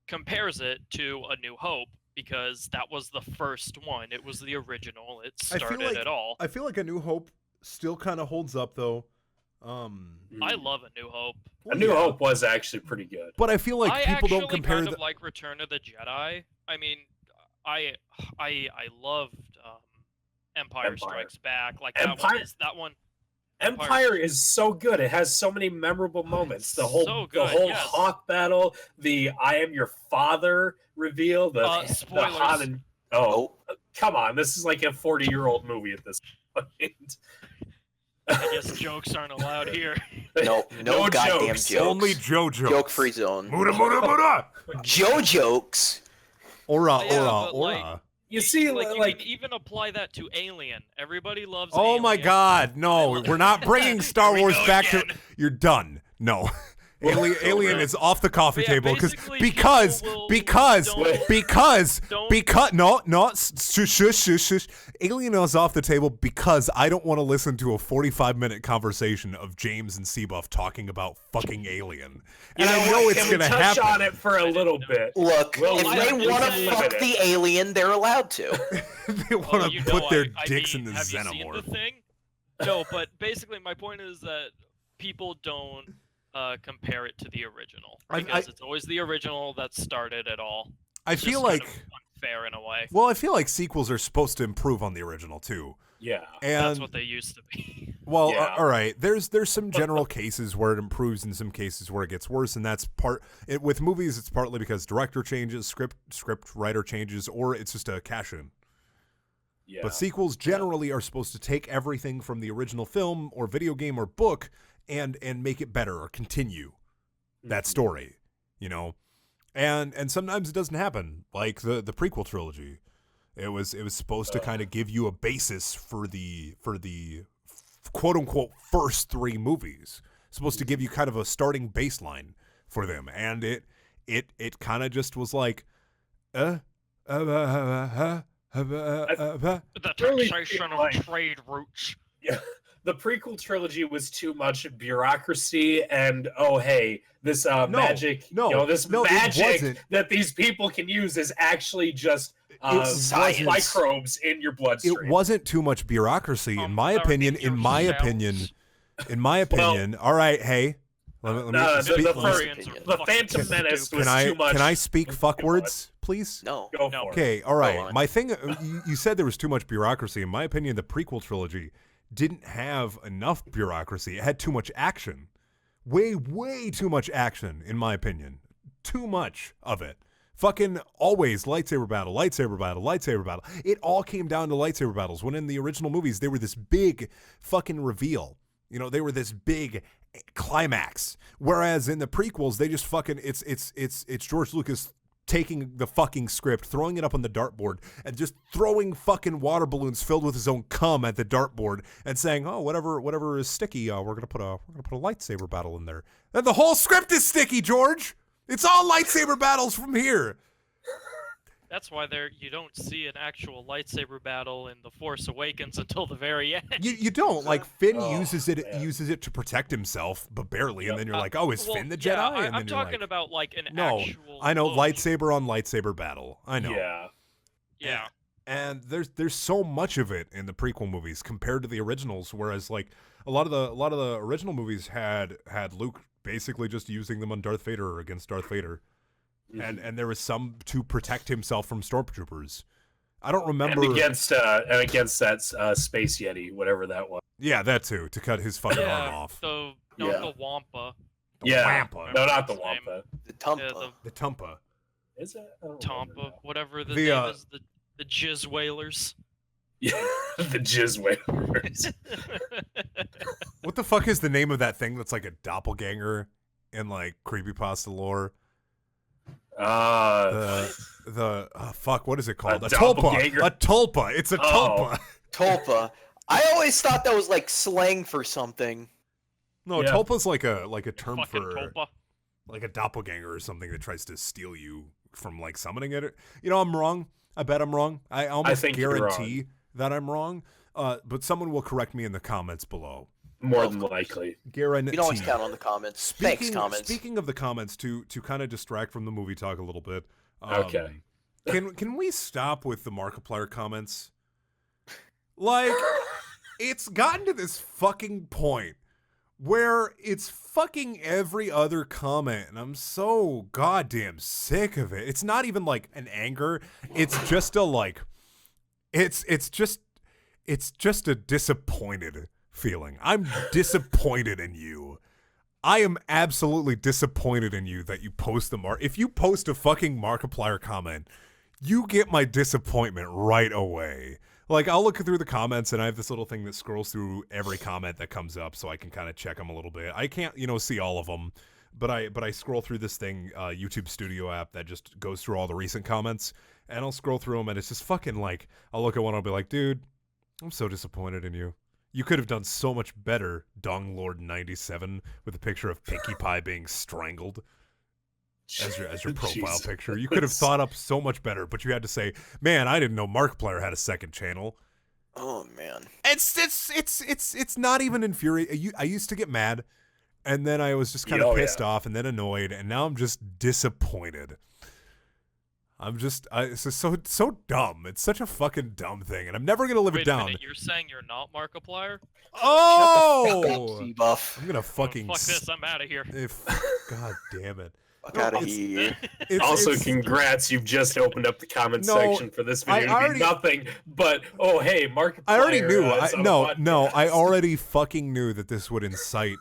compares it to A New Hope because that was the first one. It was the original. It I feel started like- it all. I feel like A New Hope still kind of holds up though. I love A New Hope. A New Hope was actually pretty good. But I feel like I people actually don't compare kind of like Return of the Jedi. I mean, I loved Empire Strikes Back. Like Empire- that one. Empire is so good. It has so many memorable moments. The whole So good, the whole yes. Hawk battle, the "I am your father" reveal, the Spoilers. Han and come on, this is like a 40-year-old movie at this point. I guess jokes aren't allowed here. No No goddamn jokes. jokes. only JoJo. Joke-free zone. Muda muda muda. Joe jokes. Ora Yeah, ora but, ora. like, You see, you like can even apply that to Alien. Everybody loves. Oh my Alien. God! No, we're not bringing Star Here we Wars go back again. to. You're done. No, Alien is off the coffee But yeah, table basically, because people because don't- because don't- because no shush. Alien is off the table because I don't want to listen to a 45-minute conversation of James and Seabuff talking about fucking Alien, and I know it's can we gonna touch happen. on it for a little bit. Look, Well, if I they have want to to limit fuck it. the alien, they're allowed to. They want Well, to you put know, their I dicks mean, in the have you seen the xenomorph. thing? No, but basically my point is that people don't compare it to the original because it's always the original that started it all. I It's feel just kind like. of unfair in a way. Well, I feel like sequels are supposed to improve on the original too. Yeah. And That's what they used to be. well, Yeah. all right. There's some general cases where it improves and some cases where it gets worse, and that's with movies. It's partly because director changes, script writer changes, or it's just a cash in. Yeah. But sequels generally are supposed to take everything from the original film or video game or book and make it better or continue that story, And sometimes it doesn't happen, like the prequel trilogy. It was supposed to kind of give you a basis for the quote unquote first three movies. It's supposed to give you kind of a starting baseline for them, and it kind of just was like, The really taxation feel of like- trade routes. Yeah, the prequel trilogy was too much bureaucracy and oh hey, this magic, this it magic wasn't. that these people can use is actually just Science. microbes in your bloodstream. It wasn't too much bureaucracy, in my opinion. In my opinion. All right, hey. Let me speak. The Phantom Menace was too much. Can I speak fuck words, please? No. Go for it. Okay, all Go right. on. My thing, you said there was too much bureaucracy. In my opinion, the prequel trilogy didn't have enough bureaucracy. It had too much action. Way too much action, in my opinion. Too much of it. Fucking always lightsaber battle, lightsaber battle, lightsaber battle. It all came down to lightsaber battles. When in the original movies, they were this big fucking reveal. You know, they were this big climax. Whereas in the prequels, they just fucking it's George Lucas taking the fucking script, throwing it up on the dartboard, and just throwing fucking water balloons filled with his own cum at the dartboard, and saying, "Oh, whatever is sticky, we're gonna put a lightsaber battle in there." And the whole script is sticky, George. It's all lightsaber battles from here. That's why you don't see an actual lightsaber battle in The Force Awakens until the very end. You don't like Finn Oh, uses it man. to protect himself, but barely, and then you're like, "Oh, is Well, Finn the Jedi?" yeah, and then I'm you're talking like, about like an "No, actual. I know book. lightsaber on lightsaber battle. I know." Yeah. Yeah. And there's so much of it in the prequel movies compared to the originals, whereas like a lot of the original movies had Luke basically just using them on Darth Vader or against Darth Vader. And there was some to protect himself from stormtroopers. I don't remember. And against that space yeti, whatever that was. Yeah, that too, to cut his fucking arm off. The Yeah. Wampa. Yeah. Wampa. No, not the His name. Wampa. The Tumpa. Yeah, The Tumpa. Is it? I don't the remember Tompa, now. whatever the The, name is, the Jizz Whalers. Yeah, the jizz whalers. What the fuck is the name of that thing that's like a doppelganger in like creepypasta lore? Fuck, what is it called? A tulpa. doppelganger? A tulpa. It's a Oh. tulpa. Tulpa. I always thought that was like slang for something. No, Yeah. tulpa's like a term Fucking for Tulpa. like a doppelganger or something that tries to steal you from like summoning it. You know, I'm wrong. I bet I'm wrong. I almost think you're guarantee that I'm wrong. But someone will correct me in the comments below. More than likely. Guarantee. You can always count on the comments. Thanks, comments. Speaking of the comments, to kind of distract from the movie talk a little bit. Okay. Can we stop with the Markiplier comments? Like, it's gotten to this fucking point where it's fucking every other comment, and I'm so goddamn sick of it. It's not even like an anger. It's just a like. It's just a disappointed feeling. I'm disappointed in you. I am absolutely disappointed in you that you post if you post a fucking Markiplier comment, you get my disappointment right away. Like, I'll look through the comments, and I have this little thing that scrolls through every comment that comes up, so I can kind of check them a little bit. I can't, see all of them, but I scroll through this thing, YouTube Studio app that just goes through all the recent comments, and I'll scroll through them, and it's just fucking like, I'll look at one, I'll be like, dude, I'm so disappointed in you. You could have done so much better, Dong Lord 97, with a picture of Pinkie Pie being strangled as your profile Jesus. picture. You could have thought up so much better, but you had to say, "Man, I didn't know Markiplier had a second channel." Oh man. It's not even infuriating. I used to get mad, and then I was just kind of pissed off, and then annoyed, and now I'm just disappointed. It's just so dumb. It's such a fucking dumb thing, and I'm never gonna live Wait it down. a minute, you're saying you're not Markiplier? Oh, Seabuff. I'm gonna fucking Fuck this, I'm out of here. God damn it. Fuck out of here. Also, congrats! You've just opened up the comment section for this video to be nothing but, oh hey, Markiplier. I already knew. is on a podcast. I already fucking knew that this would incite.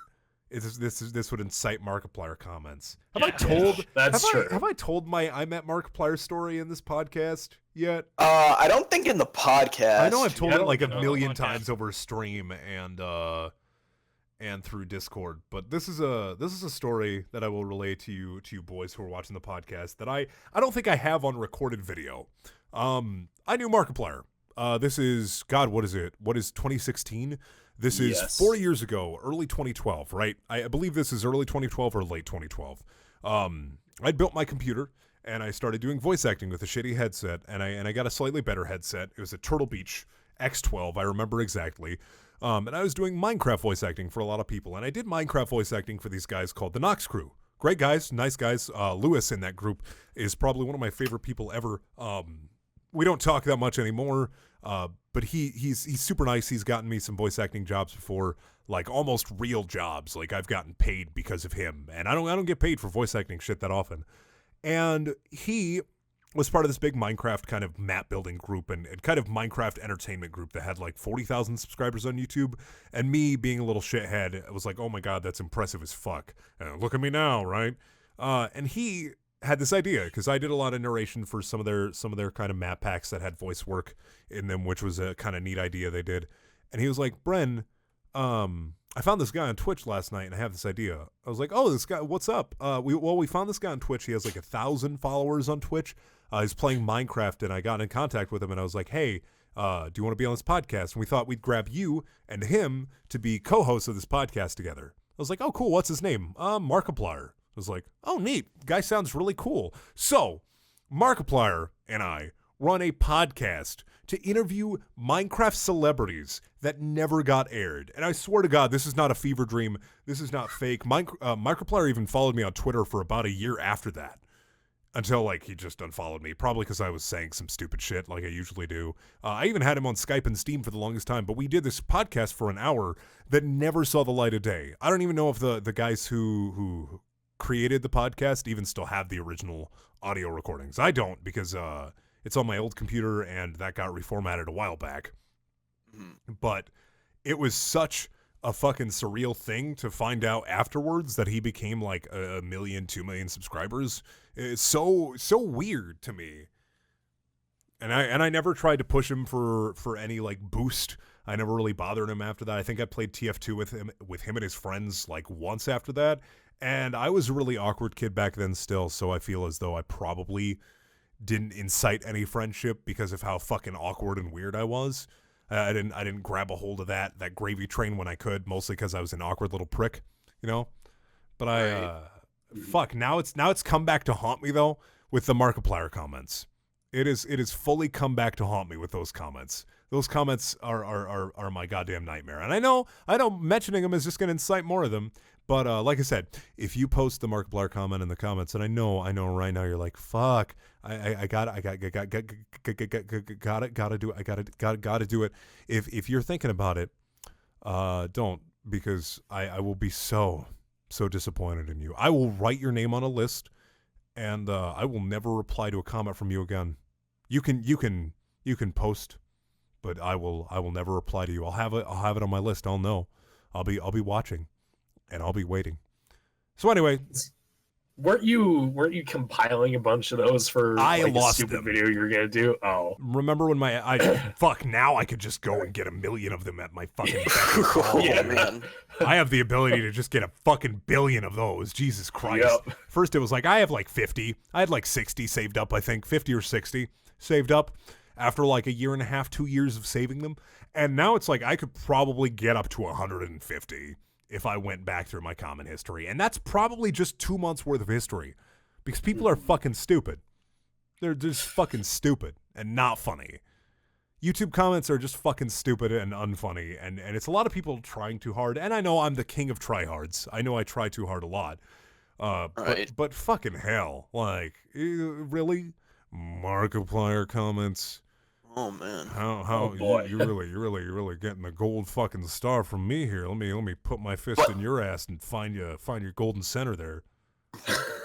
This would incite Markiplier comments. Have I told? That's true. Have I told my I met Markiplier story in this podcast yet? I don't think in the podcast. I know I've told it like a no, million podcast. times over stream and through Discord, but this is a story that I will relay to you boys who are watching the podcast that I don't think I have on recorded video. I knew Markiplier. This is what is it? What is 2016? This is 4 years ago, early 2012, right? I believe this is early 2012 or late 2012. I built my computer, and I started doing voice acting with a shitty headset, and I got a slightly better headset. It was a Turtle Beach X12, I remember exactly. And I was doing Minecraft voice acting for a lot of people, and I did Minecraft voice acting for these guys called the Nox Crew. Great guys, nice guys. Lewis in that group is probably one of my favorite people ever. We don't talk that much anymore, but he's super nice. He's gotten me some voice acting jobs before, like almost real jobs. Like I've gotten paid because of him, and I don't get paid for voice acting shit that often. And he was part of this big Minecraft kind of map building group and kind of Minecraft entertainment group that had like 40,000 subscribers on YouTube. And me being a little shithead, I was like, oh my God, that's impressive as fuck. Look at me now, right? And he had this idea because I did a lot of narration for some of their kind of map packs that had voice work in them, which was a kind of neat idea they did. And he was like, Bren, I found this guy on Twitch last night and I have this idea. I was like, oh, this guy, what's up? We found this guy on Twitch. He has like 1,000 followers on Twitch. He's playing Minecraft, and I got in contact with him, and I was like, hey, do you want to be on this podcast? And we thought we'd grab you and him to be co-hosts of this podcast together. I was like, oh, cool. What's his name? Markiplier. I was like, oh, neat. Guy sounds really cool. So Markiplier and I run a podcast to interview Minecraft celebrities that never got aired. And I swear to God, this is not a fever dream. This is not fake. Markiplier even followed me on Twitter for about a year after that. Until, like, he just unfollowed me, probably because I was saying some stupid shit like I usually do. I even had him on Skype and Steam for the longest time, but we did this podcast for an hour that never saw the light of day. I don't even know if the guys who created the podcast even still have the original audio recordings. I don't, because it's on my old computer, and that got reformatted a while back. But it was such a fucking surreal thing to find out afterwards that he became like 1 million, 2 million subscribers. It's so weird to me. And I never tried to push him for any like boost. I never really bothered him after that. I think I played TF2 with him and his friends like once after that. And I was a really awkward kid back then still, so I feel as though I probably didn't incite any friendship because of how fucking awkward and weird I was. I didn't grab a hold of that gravy train when I could, mostly because I was an awkward little prick, you know. But fuck, now it's come back to haunt me though with the Markiplier comments. It is fully come back to haunt me with those comments. Those comments are my goddamn nightmare. And I know mentioning them is just going to incite more of them. But like I said, if you post the Markiplier comment in the comments, and I know right now you're like, fuck, I gotta do it. If you're thinking about it, don't, because I will be so disappointed in you. I will write your name on a list, and I will never reply to a comment from you again. You can post, but I will never reply to you. I'll have it on my list. I'll know. I'll be watching. And I'll be waiting. So anyway, weren't you compiling a bunch of those for I like, lost a stupid them. video you were gonna do? Oh, remember when fuck, now I could just go and get 1 million of them at my fucking Yeah, man. I have the ability to just get a fucking billion of those. Jesus Christ. Yep. First it was like I have like 50. I had like 60 saved up, I think 50 or 60 saved up after like a year and a half, 2 years of saving them. And now it's like I could probably get up to 150. If I went back through my comment history. And that's probably just 2 months worth of history. Because people are fucking stupid. They're just fucking stupid and not funny. YouTube comments are just fucking stupid and unfunny. And it's a lot of people trying too hard. And I know I'm the king of tryhards. I know I try too hard a lot. Right. But fucking hell. Like, really? Markiplier comments. Oh man. How Oh, boy. you're really getting the gold fucking star from me here. Let me put my fist in your ass and find your golden center there.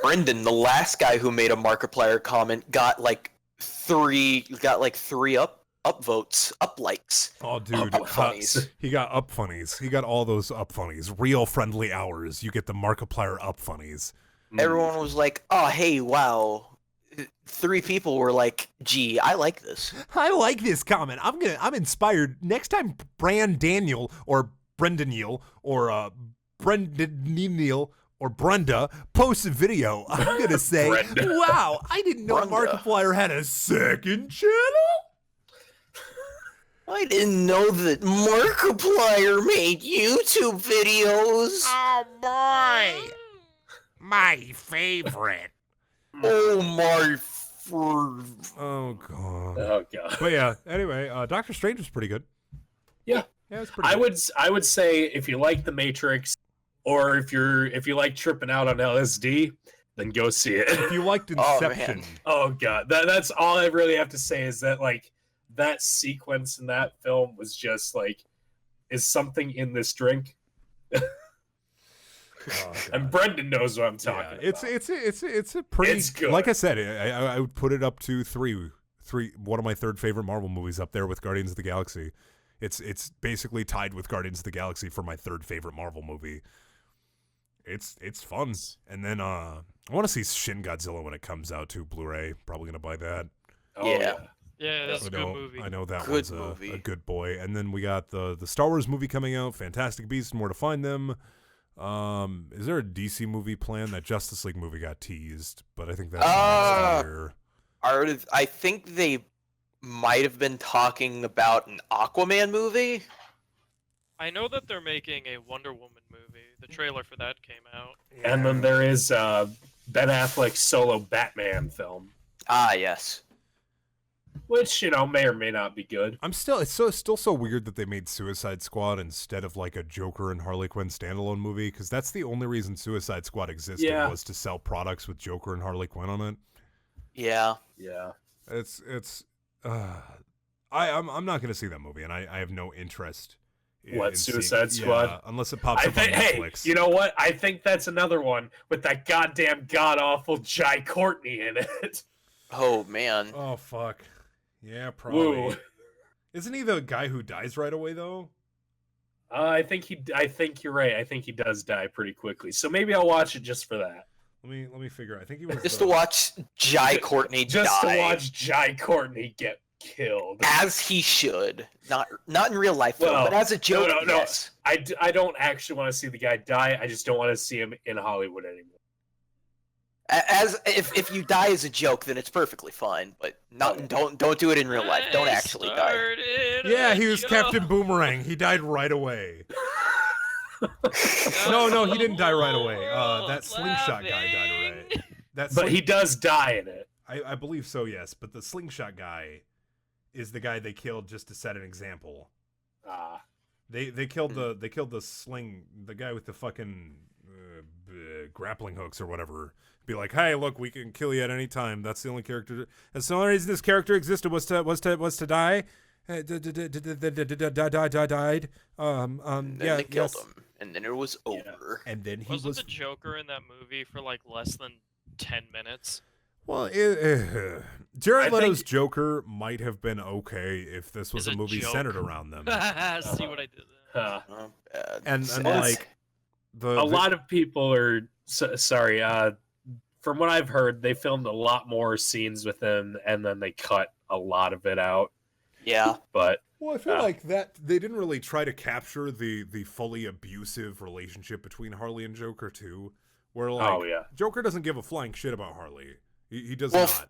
Brendan, the last guy who made a Markiplier comment, got like three up votes, up likes. Oh dude, Up funnies. he got up funnies. He got all those up funnies. Real friendly hours. You get the Markiplier up funnies. Everyone was like, "Oh, hey, wow." 3 people were like, "Gee, I like this." I like this comment. I'm inspired. Next time Brendaniel or Brendaniel or Brendaniel or Brenda posts a video, I'm gonna say, Brenda. "Wow, I didn't know Brenda. Markiplier had a second channel." I didn't know that Markiplier made YouTube videos. Oh boy, my favorite. Oh my. Oh god. Oh god. But yeah. Anyway, Doctor Strange was pretty good. Yeah. Yeah, it's pretty. Good. I would say if you like The Matrix, or if you like tripping out on LSD, then go see it. If you liked Inception. Oh god, that's all I really have to say is that like that sequence in that film was just like, is something in this drink? And Brendan knows what I'm talking about. It's a pretty. It's good. Like I said, I would put it up to three. One of my third favorite Marvel movies up there with Guardians of the Galaxy. It's basically tied with Guardians of the Galaxy for my third favorite Marvel movie. It's fun, and then I want to see Shin Godzilla when it comes out to Blu-ray. Probably gonna buy that. Oh, Yeah, that's a good movie. I know that Good one's movie. a good boy. And then we got the Star Wars movie coming out, Fantastic Beasts, and Where to Find Them. Is there a DC movie planned? That Justice League movie got teased, but I think that's next year. I think they might have been talking about an Aquaman movie. I know that they're making a Wonder Woman movie. The trailer for that came out. And then there is Ben Affleck's solo Batman film, Ah, yes. which may or may not be good. It's still so weird that they made Suicide Squad instead of like a Joker and Harley Quinn standalone movie, because that's the only reason Suicide Squad existed was to sell products with Joker and Harley Quinn on it. Yeah. Yeah. I'm not gonna see that movie, and I have no interest. What, Suicide Squad? Yeah, unless it pops up on Netflix. Hey, you know what? I think that's another one with that goddamn god awful Jai Courtney in it. Oh man. Oh fuck. Yeah, probably. Woo. Isn't he the guy who dies right away though? I think you're right. I think he does die pretty quickly. So maybe I'll watch it just for that. Let me figure. I think he was Just to watch Jai Courtney just die. to watch Jai Courtney get killed. As he should. Not in real life, though, Well, but as a joke, no. yes. I don't actually want to see the guy die. I just don't want to see him in Hollywood anymore. If you die as a joke, then it's perfectly fine. But don't do it in real life. Don't actually die. Yeah, he was Captain Boomerang. He died right away. No, he didn't die right away. That slingshot guy died right. But he does die in it. I believe so, yes. But the slingshot guy is the guy they killed just to set an example. They killed the guy with the fucking grappling hooks or whatever. Be like, hey, look, we can kill you at any time. That's the only character. That's the only reason this character existed was to die. Died. And then they killed him, and then it was over. And then he Wasn't the Joker in that movie for like less than 10 minutes? Well, Jared Leto's Joker might have been okay if this was a movie joke. centered around them. See what I did there? Not bad. And like a lot of people are sorry. From what I've heard, they filmed a lot more scenes with him, and then they cut a lot of it out. Yeah. But well, I feel like that they didn't really try to capture the fully abusive relationship between Harley and Joker too. Where like Joker doesn't give a flying shit about Harley. He does not.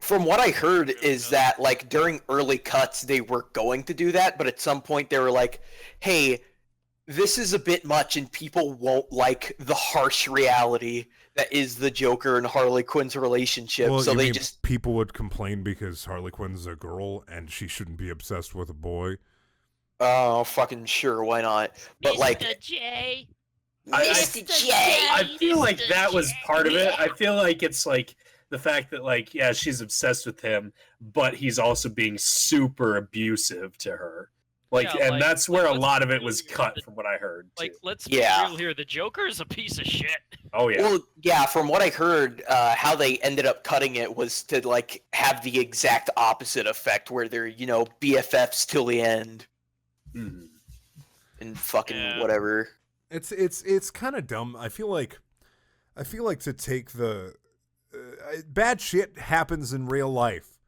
From what I heard is that like during early cuts they were going to do that, but at some point they were like, "Hey, this is a bit much, and people won't like the harsh reality that is the Joker and Harley Quinn's relationship." Well, so they just people would complain because Harley Quinn's a girl and she shouldn't be obsessed with a boy. Oh, fucking sure, why not? But like, J. Mr. J. I feel like that was part of it. I feel like it's like the fact that like she's obsessed with him, but he's also being super abusive to her. And that's where a lot of it was cut from what I heard. Like, too. let's be real here. The Joker is a piece of shit. Oh yeah. Well, yeah. From what I heard, how they ended up cutting it was to like have the exact opposite effect, where they're BFFs till the end, and fucking whatever. It's kind of dumb. I feel like to take the bad shit happens in real life.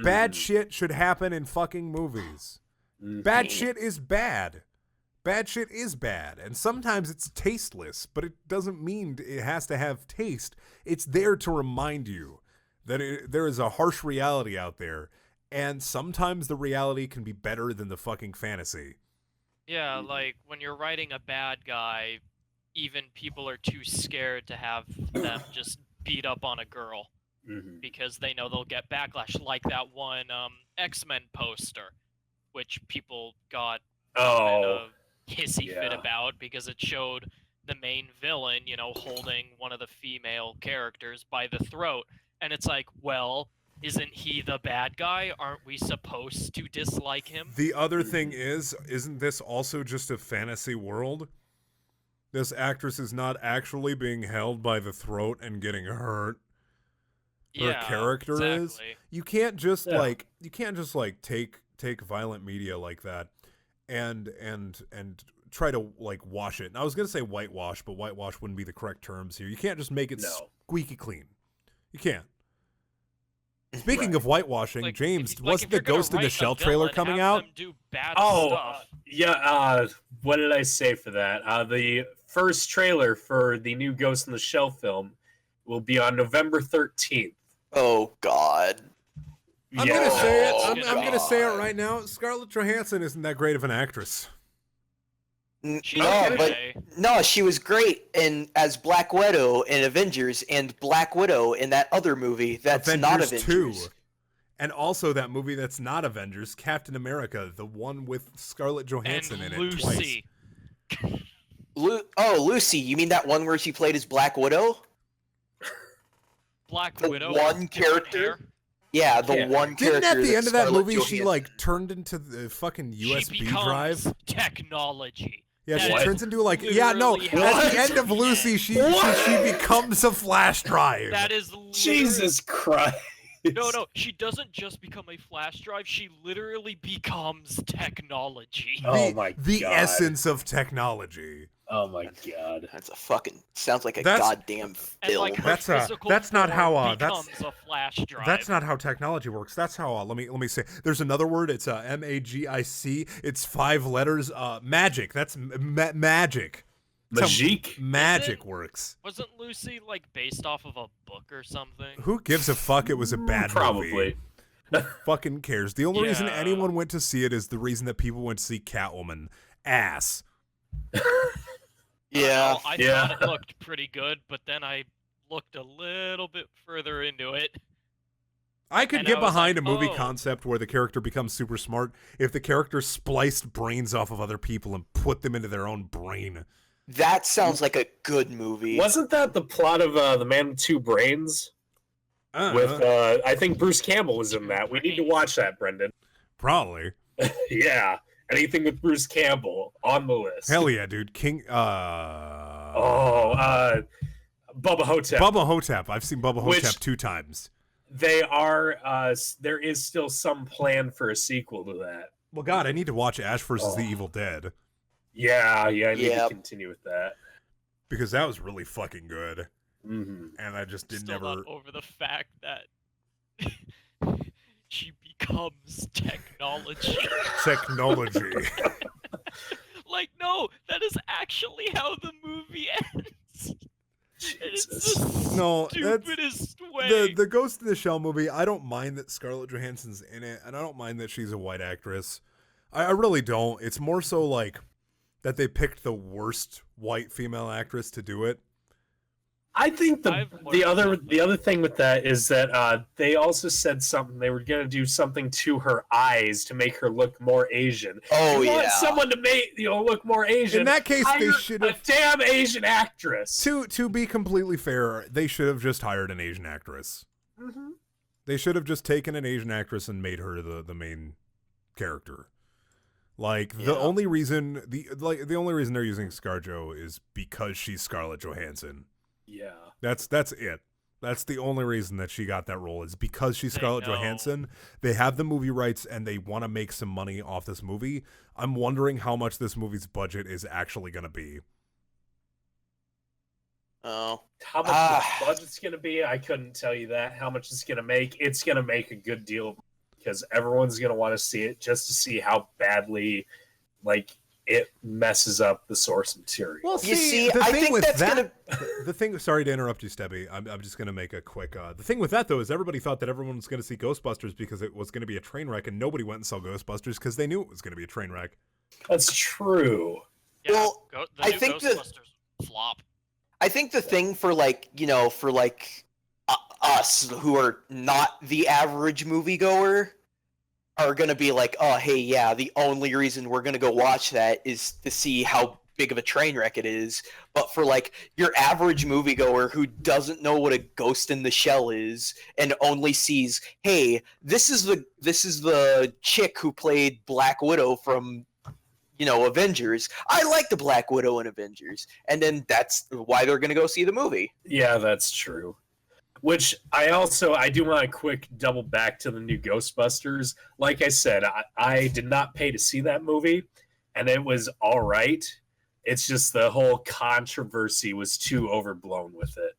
Bad shit should happen in fucking movies. Bad shit is bad. Bad shit is bad. And sometimes it's tasteless, but it doesn't mean it has to have taste. It's there to remind you that there is a harsh reality out there. And sometimes the reality can be better than the fucking fantasy. Yeah, like when you're writing a bad guy, even people are too scared to have them just beat up on a girl because they know they'll get backlash, like that one X-Men poster, which people got a hissy fit about because it showed the main villain, you know, holding one of the female characters by the throat, and it's like, well, isn't he the bad guy? Aren't we supposed to dislike him? The other thing isn't this also just a fantasy world? This actress is not actually being held by the throat and getting hurt. Her character is. You can't just take violent media like that and try to like wash it. And I was gonna say whitewash, but whitewash wouldn't be the correct terms here. You can't just make it squeaky clean. You can't. Speaking of whitewashing, Like, James, like, wasn't if the you're gonna Ghost in the write a Shell trailer villain, coming have out? them do bad stuff. What did I say for that? The first trailer for the new Ghost in the Shell film will be on November 13th. Oh God. I'm gonna say it. I'm gonna say it right now. Scarlett Johansson isn't that great of an actress. No, she was great as Black Widow in Avengers and Black Widow in that other movie that's not Avengers 2. And also that movie that's not Avengers, Captain America, the one with Scarlett Johansson in it twice. Lucy, you mean that one where she played as Black Widow? Black Widow. One character? Yeah, the one character. Didn't at the end of that movie Johansson. she like turned into the fucking USB drive? Technology. Yeah, she turns into like at the end of Lucy she becomes a flash drive. That is Jesus Christ. No, she doesn't just become a flash drive, she literally becomes technology. The essence of technology. Oh my God. That's sounds like a goddamn film. Like that's not how becomes a flash drive. That's not how technology works. That's how let me say. There's another word. It's MAGIC. It's 5 letters. Magic. That's magic. Magic works. Wasn't Lucy like based off of a book or something? Who gives a fuck? It was a bad movie. Who fucking cares? The only reason anyone went to see it is the reason that people went to see Catwoman. Ass. Yeah. I thought it looked pretty good, but then I looked a little bit further into it. I could get behind a movie concept where the character becomes super smart if the character spliced brains off of other people and put them into their own brain. That sounds like a good movie. Wasn't that the plot of The Man with Two Brains? With I think Bruce Campbell was in that. We need to watch that, Brendan. Probably. Yeah. Anything with Bruce Campbell on the list. Hell yeah, dude. Bubba Hotep. Bubba Hotep. I've seen Bubba Hotep 2 times. They are there is still some plan for a sequel to that. Well, God, I need to watch Ash vs. the Evil Dead. Yeah, I need to continue with that. Because that was really fucking good. Mm-hmm. And I just Still not over the fact that she becomes technology. Technology. Like, no, that is actually how the movie ends. It's the stupidest way. The Ghost in the Shell movie, I don't mind that Scarlett Johansson's in it, and I don't mind that she's a white actress. I really don't. It's more so like that they picked the worst white female actress to do it. I think the other thing with that is that they also said something. They were going to do something to her eyes to make her look more Asian. Oh, you want someone to make look more Asian. In that case, they should have a damn Asian actress. To be completely fair, they should have just hired an Asian actress. Mm-hmm. They should have just taken an Asian actress and made her the main character. Like the only reason they're using ScarJo is because she's Scarlett Johansson. Yeah. That's it. That's the only reason that she got that role is because she's Scarlett Johansson. They have the movie rights and they want to make some money off this movie. I'm wondering how much this movie's budget is actually going to be. Oh. How much the budget's going to be? I couldn't tell you that. How much it's going to make? It's going to make a good deal because everyone's going to want to see it just to see how badly it messes up the source material. Well, the thing. Sorry to interrupt you, Stebby. I'm just going to make a quick. The thing with that though is everybody thought that everyone was going to see Ghostbusters because it was going to be a train wreck, and nobody went and saw Ghostbusters because they knew it was going to be a train wreck. That's true. Yeah, well, I think Ghostbusters flop. I think the thing for us who are not the average moviegoer are gonna be like, oh hey, yeah, the only reason we're gonna go watch that is to see how big of a train wreck it is. But for like your average moviegoer who doesn't know what a Ghost in the Shell is and only sees, hey, this is the chick who played Black Widow from Avengers. I like the Black Widow in Avengers, and then that's why they're gonna go see the movie. Yeah, that's true. Which I do want to quick double back to the new Ghostbusters. Like I said, I did not pay to see that movie, and it was all right. It's just the whole controversy was too overblown with it.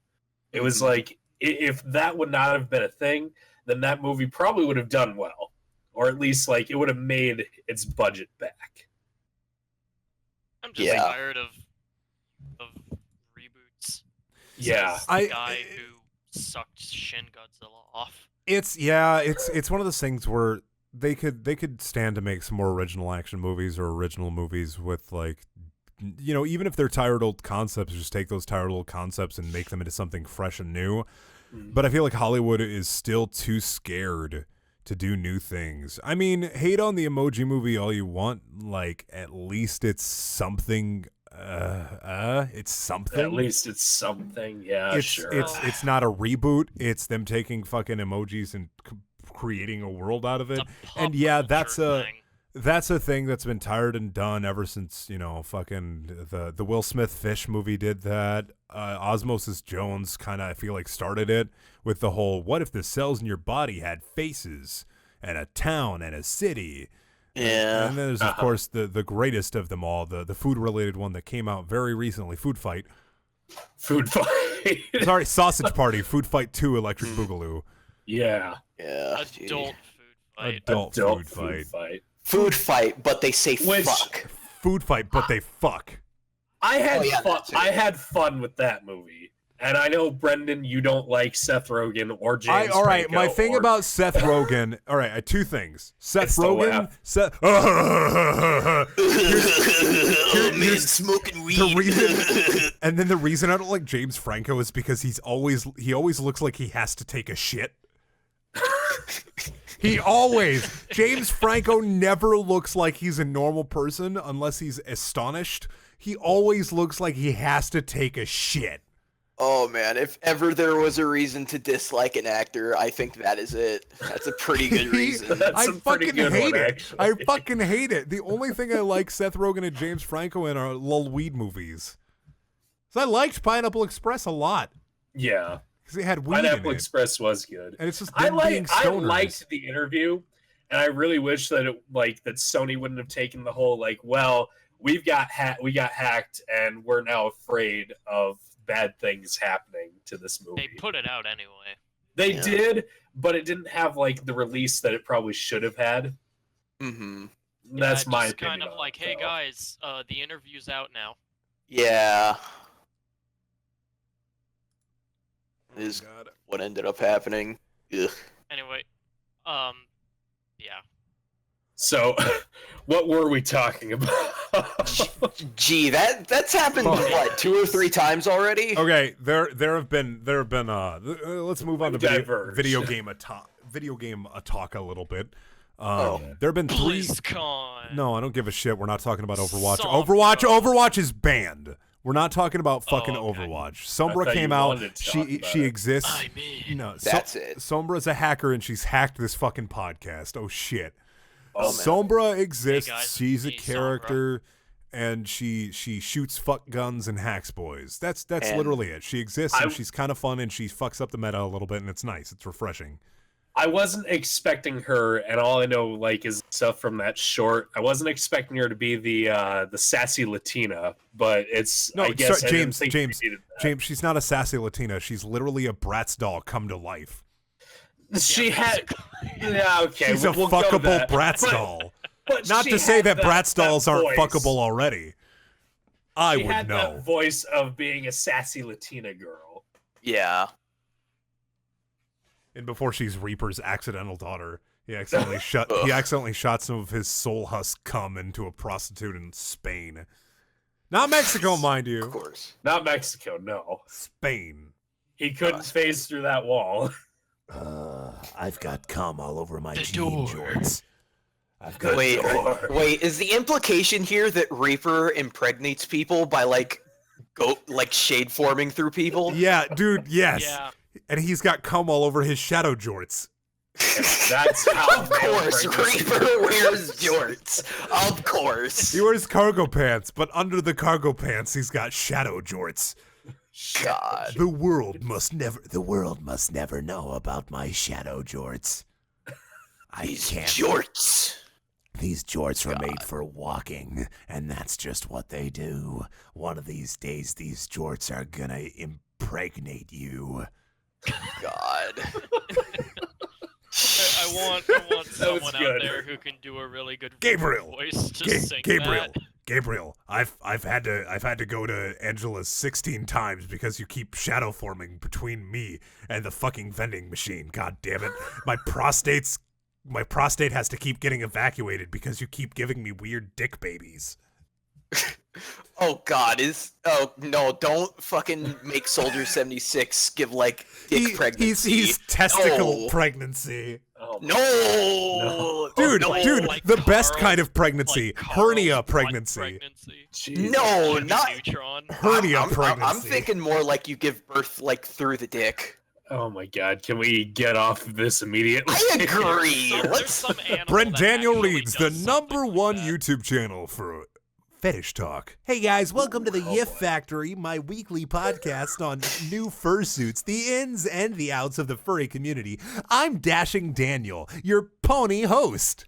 It was like, if that would not have been a thing, then that movie probably would have done well. Or at least, like, it would have made its budget back. I'm just tired of reboots. Yeah. The guy who sucked Shin Godzilla off. It's one of those things where they could stand to make some more original action movies or original movies with, like, even if they're tired old concepts, just take those tired old concepts and make them into something fresh and new. But I feel like Hollywood is still too scared to do new things. I mean, hate on the Emoji Movie all you want, like, at least it's something. It's something. At least it's something. Yeah, sure. It's not a reboot. It's them taking fucking emojis and creating a world out of it. And yeah, that's a thing that's been tired and done ever since, fucking the Will Smith Fish movie did that. Osmosis Jones kind of, I feel like, started it with the whole, what if the cells in your body had faces and a town and a city? Yeah. And then there's, of course, the greatest of them all, the food-related one that came out very recently, Food Fight. Food Fight. Sorry, Sausage Party, Food Fight 2, Electric Boogaloo. Yeah. Yeah. Adult Food Fight. Food Fight, but they say fuck. Food Fight, but they fuck. I had fun with that movie. And I know, Brendan, you don't like Seth Rogen or James All right, Franco my thing about Seth Rogen. All right, two things. Seth I Rogen. Man, smoking weed. The reason, and then the reason I don't like James Franco is because he always looks like he has to take a shit. James Franco never looks like he's a normal person unless he's astonished. He always looks like he has to take a shit. Oh man, if ever there was a reason to dislike an actor, I think that is it. That's a pretty good reason. I fucking hate it. I fucking hate it. The only thing I like Seth Rogen and James Franco in are lol weed movies. So I liked Pineapple Express a lot. Yeah. Because they had weed Pineapple in it. Express was good. And it's just I being stoners. liked the interview, and I really wish that that Sony wouldn't have taken the whole we got hacked and we're now afraid of bad things happening to this movie. They put it out anyway. They did, but it didn't have the release that it probably should have had. Mm-hmm. That's my opinion. Kind of like, hey guys, the interview's out now. Yeah. Is what ended up happening. Ugh. Anyway, yeah. So, what were we talking about? Gee, that's happened what 2 or 3 times already. Okay, there have been let's move on to video game talk a little bit. There have been 3. BlizzCon. No, I don't give a shit. We're not talking about Overwatch. Sombra. Overwatch is banned. We're not talking about fucking okay. Overwatch. Sombra came out. She exists. I mean, that's it. Sombra's a hacker and she's hacked this fucking podcast. Oh shit. Oh, Sombra exists. Hey guys, she's a me, character, and she shoots fuck guns and hacks boys. That's literally it. She exists and she's kind of fun and she fucks up the meta a little bit and it's nice. It's refreshing. I wasn't expecting her, and all I know is stuff from that short. I wasn't expecting her to be the sassy Latina, but it's no. I guess sorry, James. James, she's not a sassy Latina. She's literally a Bratz doll come to life. She had, yeah, okay. She's a fuckable Bratz doll. But not to say that Bratz dolls aren't fuckable already. I would had know. That voice of being a sassy Latina girl. Yeah. And before she's Reaper's accidental daughter, he accidentally shot some of his soul husk cum into a prostitute in Spain. Not Mexico, mind you. Of course. Not Mexico, no. Spain. He couldn't phase through that wall. I've got cum all over my The jean door. jorts. I've got Wait, is the implication here that Reaper impregnates people by shade forming through people? Yeah, dude, yes. Yeah. And he's got cum all over his shadow jorts. That's how Of course, Reaper wears jorts. Of course. He wears cargo pants, but under the cargo pants, he's got shadow jorts. God. The world must never know about my shadow jorts. I These can't. jorts. These jorts were made for walking, and that's just what they do. One of these days, these jorts are gonna impregnate you. God. I want someone out good. there who can do a really good Gabriel. voice to sing Gabriel. that. Gabriel, I've had to go to Angela's 16 times because you keep shadow forming between me and the fucking vending machine. God damn it. My prostate has to keep getting evacuated because you keep giving me weird dick babies. Oh God, oh no, don't fucking make Soldier 76 give dick pregnancy. He's testicle No. pregnancy. Oh, No. Dude, no. dude, Like the best Carl- kind of pregnancy, like Carl's hernia butt pregnancy. Jesus. No, Jimmy not. Neutron. Hernia I'm pregnancy. thinking more like you give birth through the dick. Oh my God! Can we get off of this immediately? I agree. There's Let's. some animal that Brendaniel actually Reads, does the something number like one that. YouTube channel for fetish talk. Hey guys, welcome to the Oh, Yiff boy. Factory, my weekly podcast on new fursuits, the ins and the outs of the furry community. I'm Dashing Daniel, your pony host.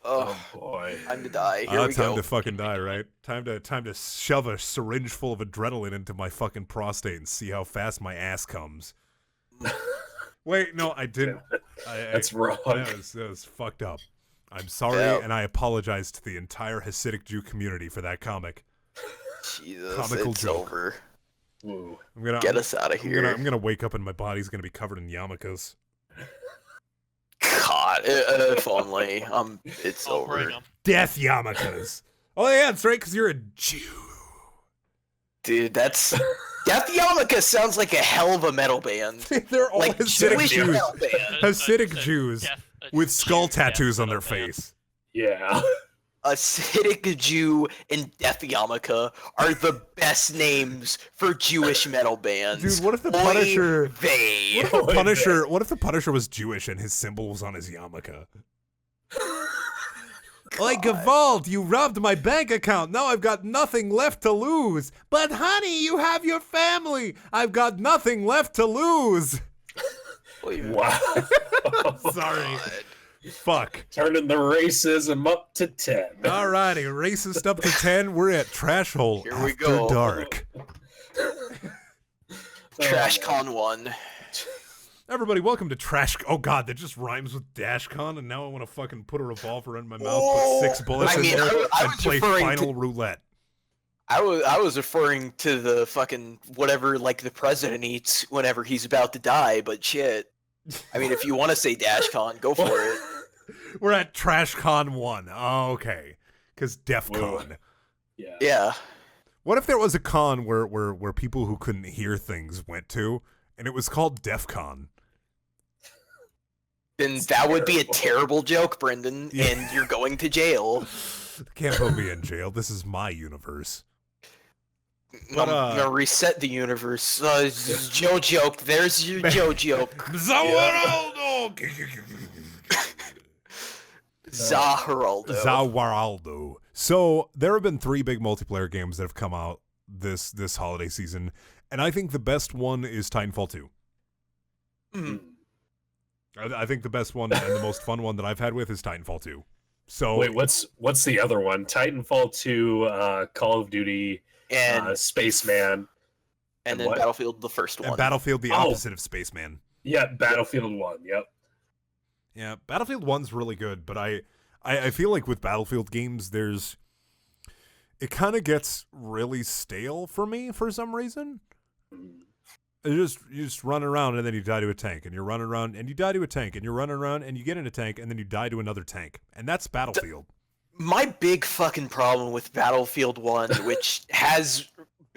Oh, Oh boy! time to die. Here we Time go. to fucking die, right? Time to shove a syringe full of adrenaline into my fucking prostate and see how fast my ass comes. Wait, no, I didn't. That's wrong. That was fucked up. I'm sorry, Yep. and I apologize to the entire Hasidic Jew community for that comic. Jesus, Comical it's joke. over. Ooh. I'm gonna Get us out of I'm here. gonna wake up and my body's gonna be covered in yarmulkes. God, if only. It's I'll bring over. 'em. Death yarmulkes. Oh yeah, that's right, because you're a Jew. Dude, that's. Death Yarmulke sounds like a hell of a metal band. They're all Like Hasidic Jewish Jews. metal band. Hasidic A Jews a with skull Jew death tattoos on their metal band. face. Yeah. Acidic Jew and Death Yarmulke are the best names for Jewish metal bands. Dude, what if the Oy Punisher? vey. What if the Punisher was Jewish and his symbol was on his yarmulke? Like Gavald, you robbed my bank account. Now I've got nothing left to lose. But honey, you have your family. I've got nothing left to lose. Wow. Sorry. Fuck. Turning the racism up to 10. Alrighty, racist up to 10. We're at TrashHole Here after we go. dark. TrashCon 1. Everybody, welcome to Trash. Oh God, that just rhymes with DashCon, and now I want to fucking put a revolver in my mouth, Oh, put 6 bullets I mean, in there, I and was play referring Final to- Roulette. I was referring to the fucking whatever the president eats whenever he's about to die, but shit. I mean, if you want to say DashCon, go for it. We're at TrashCon 1. Oh, okay. Because DefCon. Yeah. Yeah. What if there was a con where people who couldn't hear things went to, and it was called DefCon? Then that would be a terrible joke, Brendan, Yeah. and you're going to jail. Can't put me in jail. This is my universe. But, I'm gonna reset the universe. Joe joke. There's your Joe joke. Zaharaldo. Zawaraldo. So there have been 3 big multiplayer games that have come out this holiday season, and I think the best one is Titanfall 2. Mhm. I think the best one and the most fun one that I've had with is Titanfall 2. So Wait, what's the other one? Titanfall 2, Call of Duty, And Spaceman. and then what? Battlefield, the first and one. Battlefield, the Oh. opposite of Spaceman. Yeah, Battlefield 1. Yep. Yeah, Battlefield 1's really good, but I feel like with Battlefield games, it kind of gets really stale for me for some reason. You just run around and then you die to a tank, and you're running around and you die to a tank, and you're running around and you get in a tank and then you die to another tank, and that's Battlefield. My big fucking problem with Battlefield 1, which has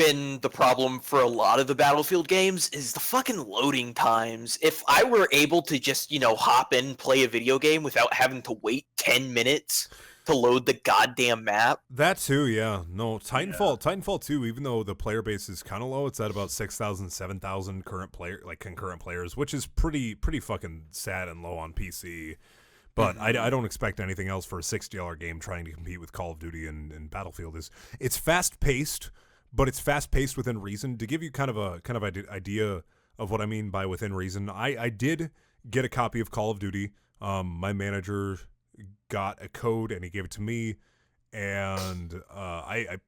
been the problem for a lot of the Battlefield games is the fucking loading times. If I were able to just, hop in, play a video game without having to wait 10 minutes to load the goddamn map. That too, yeah. No, Titanfall 2, even though the player base is kind of low, it's at about 6,000, 7,000 concurrent players, which is pretty fucking sad and low on PC. But I don't expect anything else for a $60 game trying to compete with Call of Duty and Battlefield. It's fast paced, but it's fast paced within reason. To give you kind of idea of what I mean by within reason, I did get a copy of Call of Duty. My manager got a code and he gave it to me, and I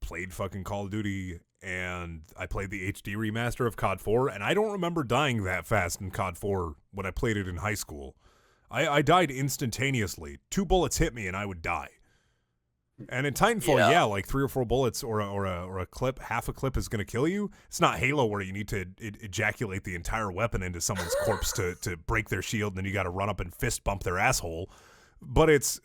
played fucking Call of Duty, and I played the HD remaster of COD 4, and I don't remember dying that fast in COD 4 when I played it in high school. I died instantaneously. 2 bullets hit me and I would die. And in Titanfall, yeah, like 3 or 4 bullets or a clip, half a clip is going to kill you. It's not Halo where you need to ejaculate the entire weapon into someone's corpse to break their shield, and then you got to run up and fist bump their asshole. But it's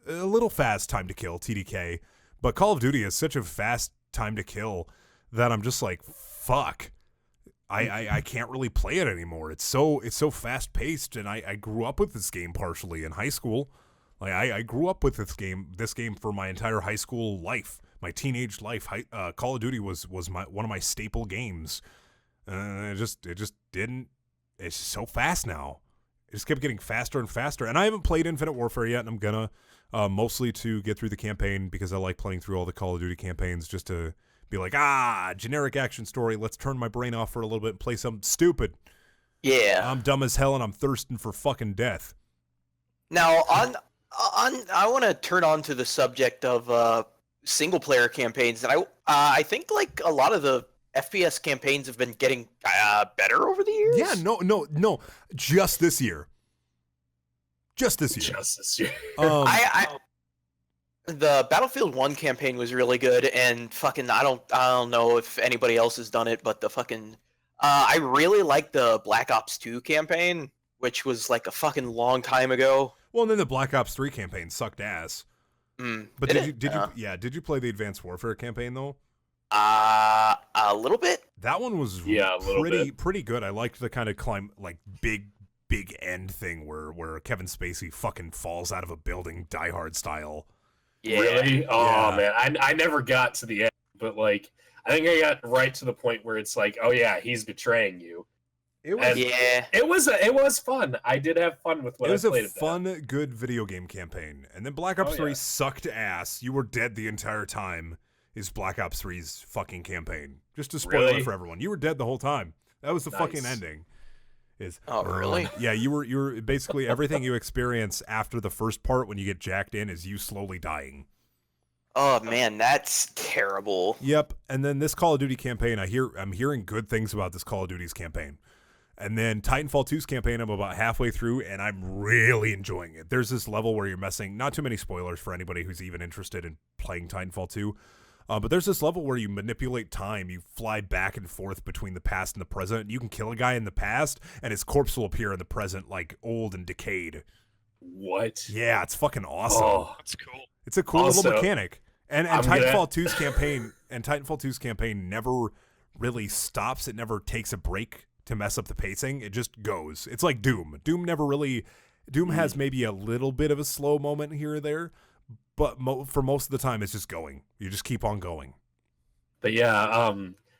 a little fast time to kill, TDK. But Call of Duty is such a fast time to kill that I'm just like, fuck. I can't really play it anymore. It's so fast paced, and I grew up with this game partially in high school. Like I grew up with this game for my entire high school life, my teenage life. Call of Duty was one of my staple games. It just didn't. It's so fast now. It just kept getting faster and faster. And I haven't played Infinite Warfare yet, and I'm gonna mostly to get through the campaign because I like playing through all the Call of Duty campaigns just to be like, generic action story. Let's turn my brain off for a little bit and play something stupid. Yeah. I'm dumb as hell and I'm thirsting for fucking death. Now, I want to turn on to the subject of single player campaigns, and I think like a lot of the FPS campaigns have been getting better over the years. Yeah, no, just this year. The Battlefield 1 campaign was really good, and fucking I don't know if anybody else has done it, but the fucking I really like the Black Ops 2 campaign, which was like a fucking long time ago. Well, and then the Black Ops 3 campaign sucked ass. But did you play the Advanced Warfare campaign though? A little bit. That one was pretty good. I liked the kind of big end thing where Kevin Spacey fucking falls out of a building, Die Hard style. Yeah. Really? Oh man, I never got to the end, but like I think I got right to the point where it's like, oh yeah, he's betraying you. It was fun. I did have fun with what I played. It was a fun, good video game campaign. And then Black Ops 3 sucked ass. You were dead the entire time. Is Black Ops 3's fucking campaign? Just a spoiler for everyone. You were dead the whole time. That was the fucking ending. Really? Yeah, you were basically everything you experience after the first part when you get jacked in is you slowly dying. Oh man, that's terrible. Yep. And then this Call of Duty campaign, I'm hearing good things about this Call of Duty's campaign. And then Titanfall 2's campaign, I'm about halfway through, and I'm really enjoying it. There's this level where you're messing, not too many spoilers for anybody who's even interested in playing Titanfall 2, but there's this level where you manipulate time. You fly back and forth between the past and the present. You can kill a guy in the past, and his corpse will appear in the present, like old and decayed. What? Yeah, it's fucking awesome. Oh, that's cool. It's a cool little mechanic. And Titanfall 2's campaign never really stops. It never takes a break to mess up the pacing. It just goes. It's like Doom. Doom has maybe a little bit of a slow moment here or there, but for most of the time it's just going. You just keep on going. But yeah,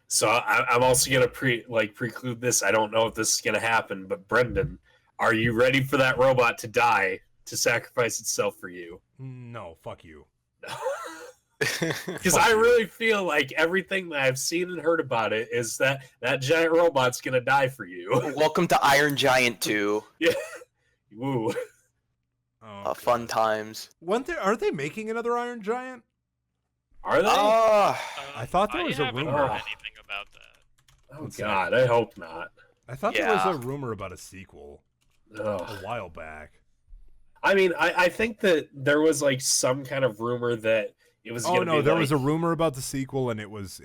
so I'm also gonna preclude this. I don't know if this is gonna happen, but Brendan, are you ready for that robot to die to sacrifice itself for you? No, fuck you. Because I really feel like everything that I've seen and heard about it is that giant robot's gonna die for you. Welcome to Iron Giant 2. Yeah. Woo. Fun times. Aren't they making another Iron Giant? Are they? I thought there was a rumor. I haven't heard anything about that. Oh God, I hope not. I thought there was a rumor about a sequel a while back. I mean, I think that there was like some kind of rumor that it was. Oh no, there was a rumor about the sequel, and it was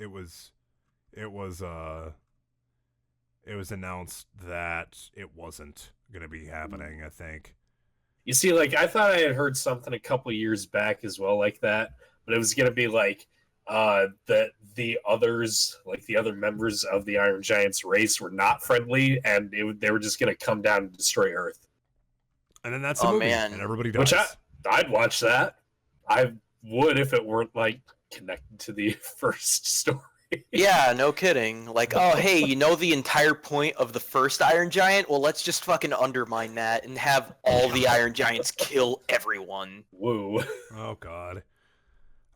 announced that it wasn't going to be happening. I think. You see, like I thought I had heard something a couple years back as well, like that, but it was going to be like that the others, like the other members of the Iron Giants race, were not friendly, and they were just going to come down and destroy Earth. And then that's the movie, and everybody dies. Which I'd watch that. I would if it weren't like connected to the first story. Yeah, no kidding. Like, oh, hey, you know the entire point of the first Iron Giant? Well, let's just fucking undermine that and have all the Iron Giants kill everyone. Woo. Oh, God.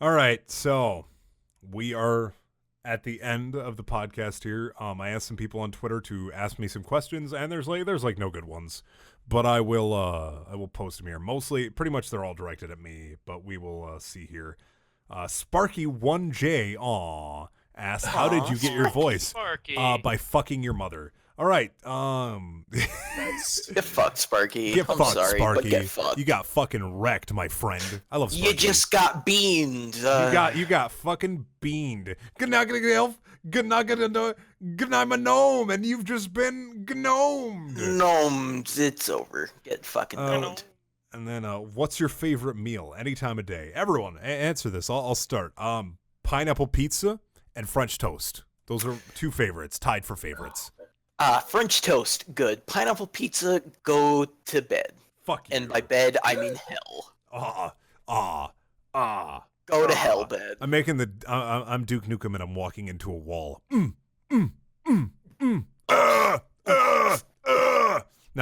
All right, so we are at the end of the podcast here. I asked some people on Twitter to ask me some questions, and there's no good ones, but I will post them here. Mostly, pretty much they're all directed at me, but we will see here. Sparky1J, asked, how did you get your voice? Sparky. By fucking your mother. All right. Get fucked, Sparky. Get I'm fucked, sorry, Sparky. but get fucked. You got fucking wrecked, my friend. I love Sparky. You just got beamed. You got fucking beamed. Good night, my gnome, and you've just been gnomed. Gnomed. It's over. Get fucking gnomed. And then, what's your favorite meal any time of day? Everyone, answer this. I'll start. Pineapple pizza and French toast. Those are two favorites, tied for favorites. French toast, good. Pineapple pizza, go to bed. Fuck you. And by bed, I mean hell. Go to hell, bed. I'm making I'm Duke Nukem and I'm walking into a wall. Now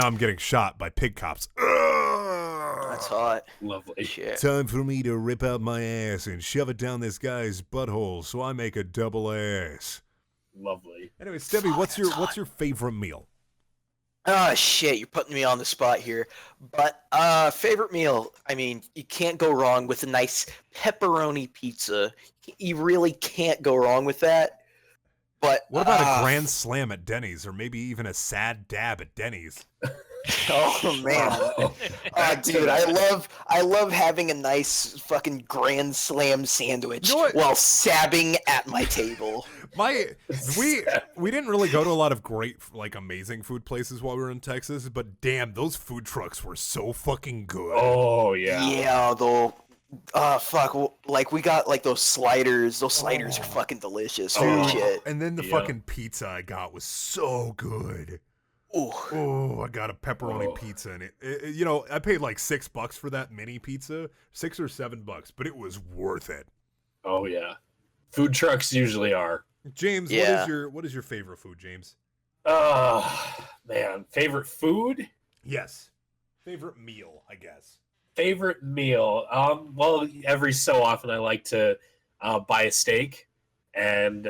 I'm getting shot by pig cops. That's hot. Lovely. Shit. Time for me to rip out my ass and shove it down this guy's butthole so I make a double ass. Lovely. Anyway, Stebby, what's your favorite meal? Oh, shit, you're putting me on the spot here. But, favorite meal, I mean, you can't go wrong with a nice pepperoni pizza. You really can't go wrong with that. But what about a grand slam at Denny's, or maybe even a sad dab at Denny's? Oh man, dude, I love having a nice fucking grand slam sandwich while sabbing at my table. We didn't really go to a lot of great, like, amazing food places while we were in Texas, but damn, those food trucks were so fucking good. Oh yeah. Yeah, though. Fuck, like we got like those sliders. Those sliders are fucking delicious. Holy shit. And then the fucking pizza I got was so good. Oh, I got a pepperoni pizza, and it you know, I paid like $6 for that mini pizza, $6 or $7, but it was worth it. Oh yeah, food trucks usually are. James, what is your favorite food, James? Man, favorite food? Yes, favorite meal, I guess. Favorite meal? Well, every so often I like to buy a steak and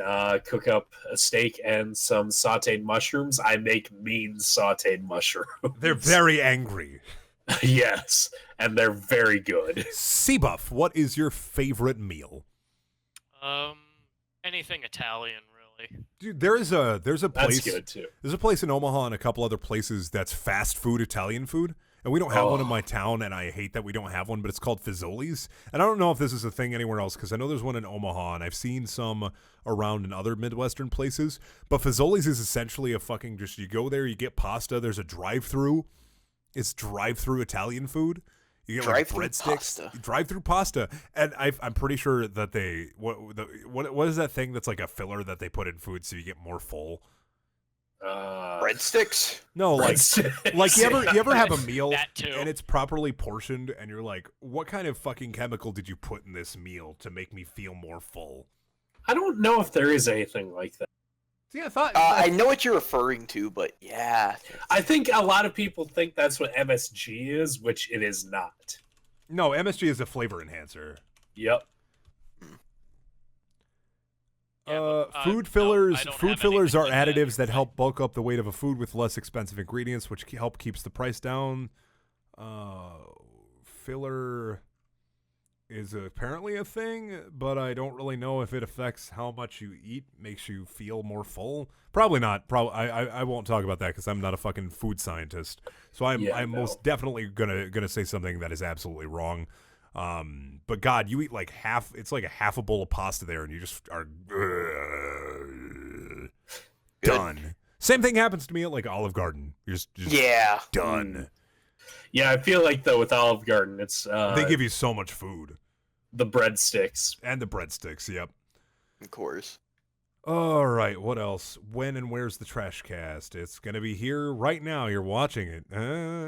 cook up a steak and some sauteed mushrooms. I make mean sauteed mushrooms. They're very angry. Yes, and they're very good. Seabuff, what is your favorite meal? Anything Italian, really. Dude, there's a place. That's good too. There's a place in Omaha and a couple other places that's fast food Italian food. And we don't have one in my town, and I hate that we don't have one, but it's called Fazoli's. And I don't know if this is a thing anywhere else, because I know there's one in Omaha, and I've seen some around in other Midwestern places. But Fazoli's is essentially a fucking just, you go there, you get pasta, there's a drive-through. It's drive-through Italian food. You get like breadsticks. Drive-through pasta. And I'm pretty sure that what is that thing that's like a filler that they put in food so you get more full? Breadsticks? No, like you ever have a meal too. And it's properly portioned and you're like, what kind of fucking chemical did you put in this meal to make me feel more full? I don't know if there is anything like that. See, I thought I know what you're referring to, but yeah. I think a lot of people think that's what MSG is, which it is not. No, MSG is a flavor enhancer. Yep. Food fillers are additives that say. help bulk up the weight of a food with less expensive ingredients, which help keeps the price down. Filler is apparently a thing, but I don't really know if it affects how much you eat, makes you feel more full. Probably not. I won't talk about that because I'm not a fucking food scientist. So I'm most definitely gonna say something that is absolutely wrong. But God, you eat like half. It's like a half a bowl of pasta there, and you just are done. Same thing happens to me at like Olive Garden. You're just done. Yeah, I feel like though with Olive Garden, it's they give you so much food. The breadsticks. And the breadsticks, yep. Of course. All right, what else? When and where's the trash cast? It's going to be here right now. You're watching it.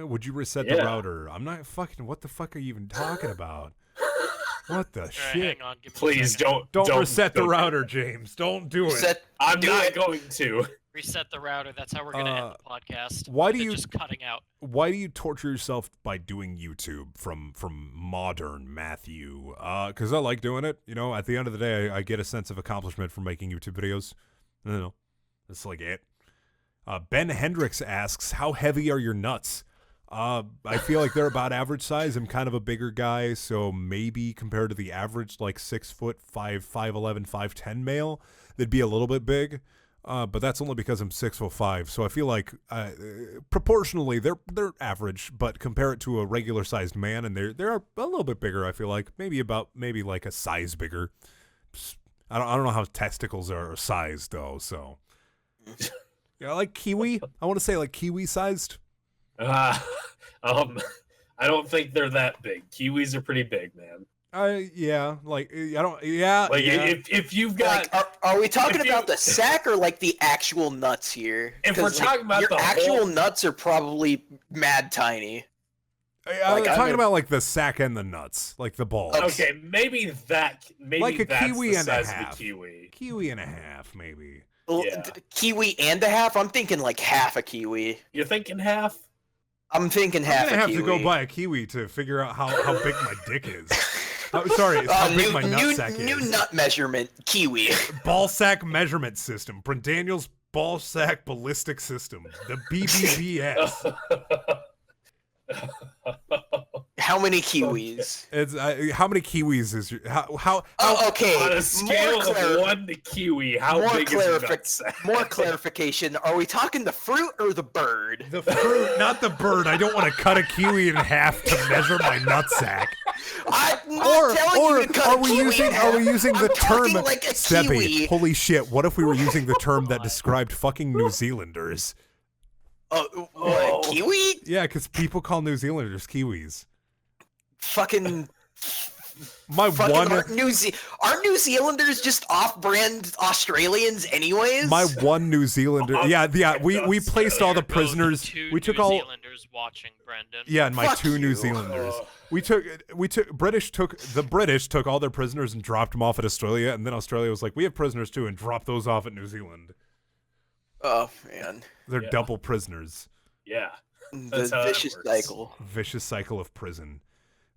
Would you reset the router? I'm not fucking... What the fuck are you even talking about? What the shit? Hang on, give me a Please second. Don't reset the router, James. Don't do it. I'm not going to. Reset the router. That's how we're gonna end the podcast. Why do With it you just cutting out? Why do you torture yourself by doing YouTube from modern Matthew? Because I like doing it. You know, at the end of the day, I get a sense of accomplishment from making YouTube videos. I don't know. That's like it. Ben Hendricks asks, how heavy are your nuts? I feel like they're about average size. I'm kind of a bigger guy, so maybe compared to the average, like 6 foot 5'11", 5'10" male, they'd be a little bit big. But that's only because I'm 6'5", so I feel like proportionally they're average. But compare it to a regular sized man, and they're a little bit bigger. I feel like maybe like a size bigger. I don't know how testicles are sized though. So yeah, like kiwi. I want to say like kiwi sized. I don't think they're that big. Kiwis are pretty big, man. Yeah, like I don't. Yeah, like yeah. if you've got, like, are we talking about the sack or like the actual nuts here? If we're talking about your the actual whole... nuts are probably mad tiny. I'm talking about like the sack and the nuts, like the balls. Okay, maybe like a that's kiwi the and size a half. of the kiwi. Kiwi and a half, maybe. Yeah. Kiwi and a half? I'm thinking like half a kiwi. You're thinking half? I'm thinking half I'm gonna a have kiwi. to go buy a kiwi to figure out how big my dick is. Sorry, it's how big my nutsack is. New nut measurement, kiwi. Ball sack measurement system. Brendaniel's ball sack ballistic system. The BBBS. How many kiwis? It's how many kiwis is your how okay. On a scale of 1 to kiwi, how big is your nutsack? More clarification. Are we talking the fruit or the bird? The fruit, not the bird. I don't want to cut a kiwi in half to measure my nutsack. I'm not telling you to cut are a we kiwi using in half. are we using the I'm term talking like a Stebby? kiwi. Holy shit! What if we were using the term that described fucking New Zealanders? What, kiwi? Yeah, because people call New Zealanders Kiwis. Fucking Aren't New Zealanders just off-brand Australians anyways? My one New Zealander. Yeah. We placed all the prisoners. We took all. New Zealanders watching Brendan. Yeah, and my Fuck two New you. Zealanders. The British took all their prisoners and dropped them off at Australia, and then Australia was like, we have prisoners too, and dropped those off at New Zealand. Oh man, They're double prisoners. Yeah. the vicious cycle. Vicious cycle of prison.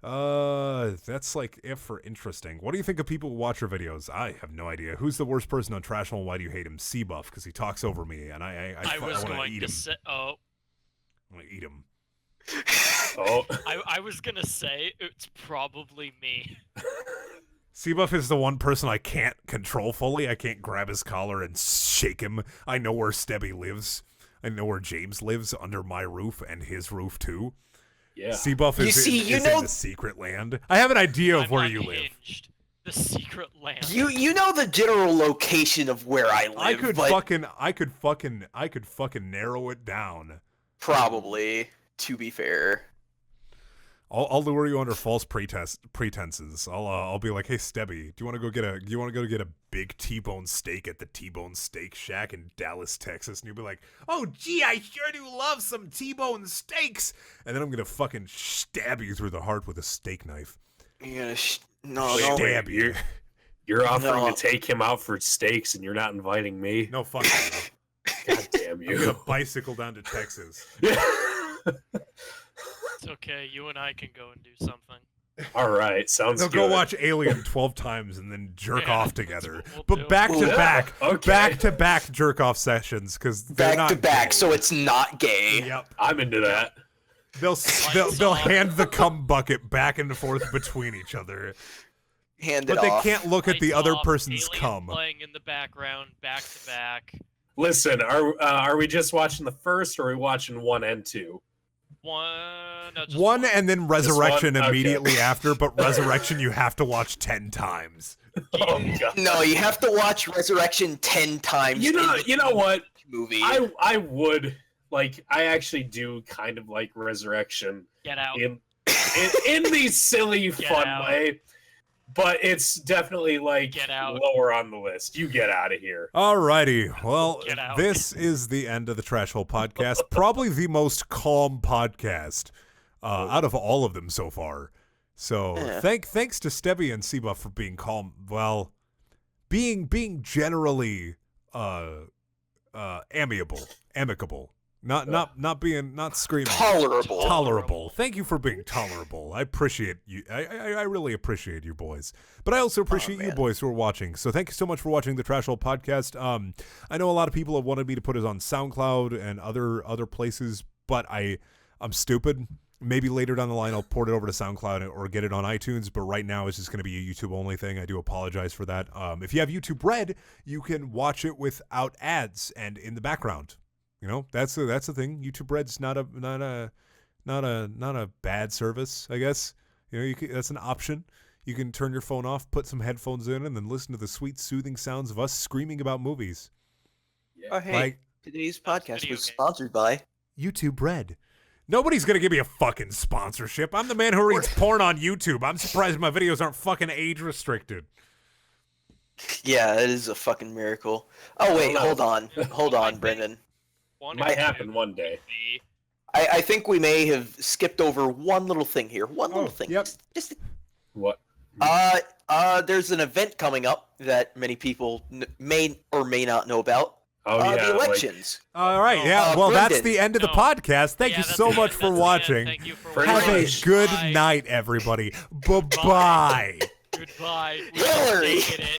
That's like it for interesting. What do you think of people who watch your videos? I have no idea. Who's the worst person on TrashHole and why do you hate him? Seabuff, because he talks over me, and I was want to going eat to him. say, I want to eat him. Oh. I was gonna say it's probably me. Seabuff is the one person I can't control fully. I can't grab his collar and shake him. I know where Stebby lives. I know where James lives under my roof and his roof too. Yeah. Seabuff is in the secret land. I have an idea of where you live. Unhinged. The secret land. You know the general location of where I live. I could fucking narrow it down. Probably, to be fair. I'll lure you under false pretenses. I'll be like, hey Stebby, do you want to go get a big T-bone steak at the T-bone Steak Shack in Dallas, Texas? And you'll be like, oh gee, I sure do love some T-bone steaks. And then I'm gonna fucking stab you through the heart with a steak knife. You're No, stab you. You're offering to take him out for steaks, and you're not inviting me. No fuck you. God damn I'm you! gonna bicycle down to Texas. It's okay. You and I can go and do something. All right, sounds They'll good. go watch Alien 12 times and then jerk off together. That's what But we'll do. back to back jerk off sessions because back to back, so it's not gay. Yep. I'm into that. They'll hand the cum bucket back and forth between each other. Hand it But they off. can't look at the Lights other off, person's Alien cum. playing in the background, back to back. Listen, are we just watching the first, or are we watching 1 and 2? Just One and then Resurrection one? Okay. immediately after, but Resurrection you have to watch 10 times. Oh god. No, you have to watch Resurrection 10 times. You know what? Movie. I would like. I actually do kind of like Resurrection Get out. in these silly, Get fun out. way. but it's definitely like Get out. lower on the list. You get out of here. Alrighty. Well, Get out. this is the end of the TrashHole podcast. Probably the most calm podcast out of all of them so far. So Yeah. thanks to Stebby and Seabuff for being calm. Well, being generally amicable. Not screaming. Tolerable. Thank you for being tolerable. I appreciate you. I really appreciate you boys. But I also appreciate you boys who are watching. So thank you so much for watching the TrashHole podcast. I know a lot of people have wanted me to put it on SoundCloud and other places, but I'm stupid. Maybe later down the line I'll port it over to SoundCloud or get it on iTunes, but right now it's just going to be a YouTube only thing. I do apologize for that. If you have YouTube Red, you can watch it without ads and in the background. You know, that's the thing. YouTube Red's not a bad service, I guess. You know, that's an option. You can turn your phone off, put some headphones in, and then listen to the sweet, soothing sounds of us screaming about movies. Yeah. Oh, hey, Like today's podcast Video was game. sponsored by. YouTube Red. Nobody's gonna give me a fucking sponsorship. I'm the man who reads porn on YouTube. I'm surprised my videos aren't fucking age restricted. Yeah, it is a fucking miracle. Oh wait, hold on, Brendan. One Might or happen two one day. would be- I think we may have skipped over one little thing here. One little thing. yep. Just What? there's an event coming up that many people may or may not know about. Oh yeah, the like, elections. All right, yeah. Well, that's Brendan. the end of the No. podcast. Thank Yeah, you that's so the much end, for that's the end. watching. Thank you for Pretty Have a much. good Bye. night, everybody. Bye-bye. Goodbye. We Hillary. appreciate it.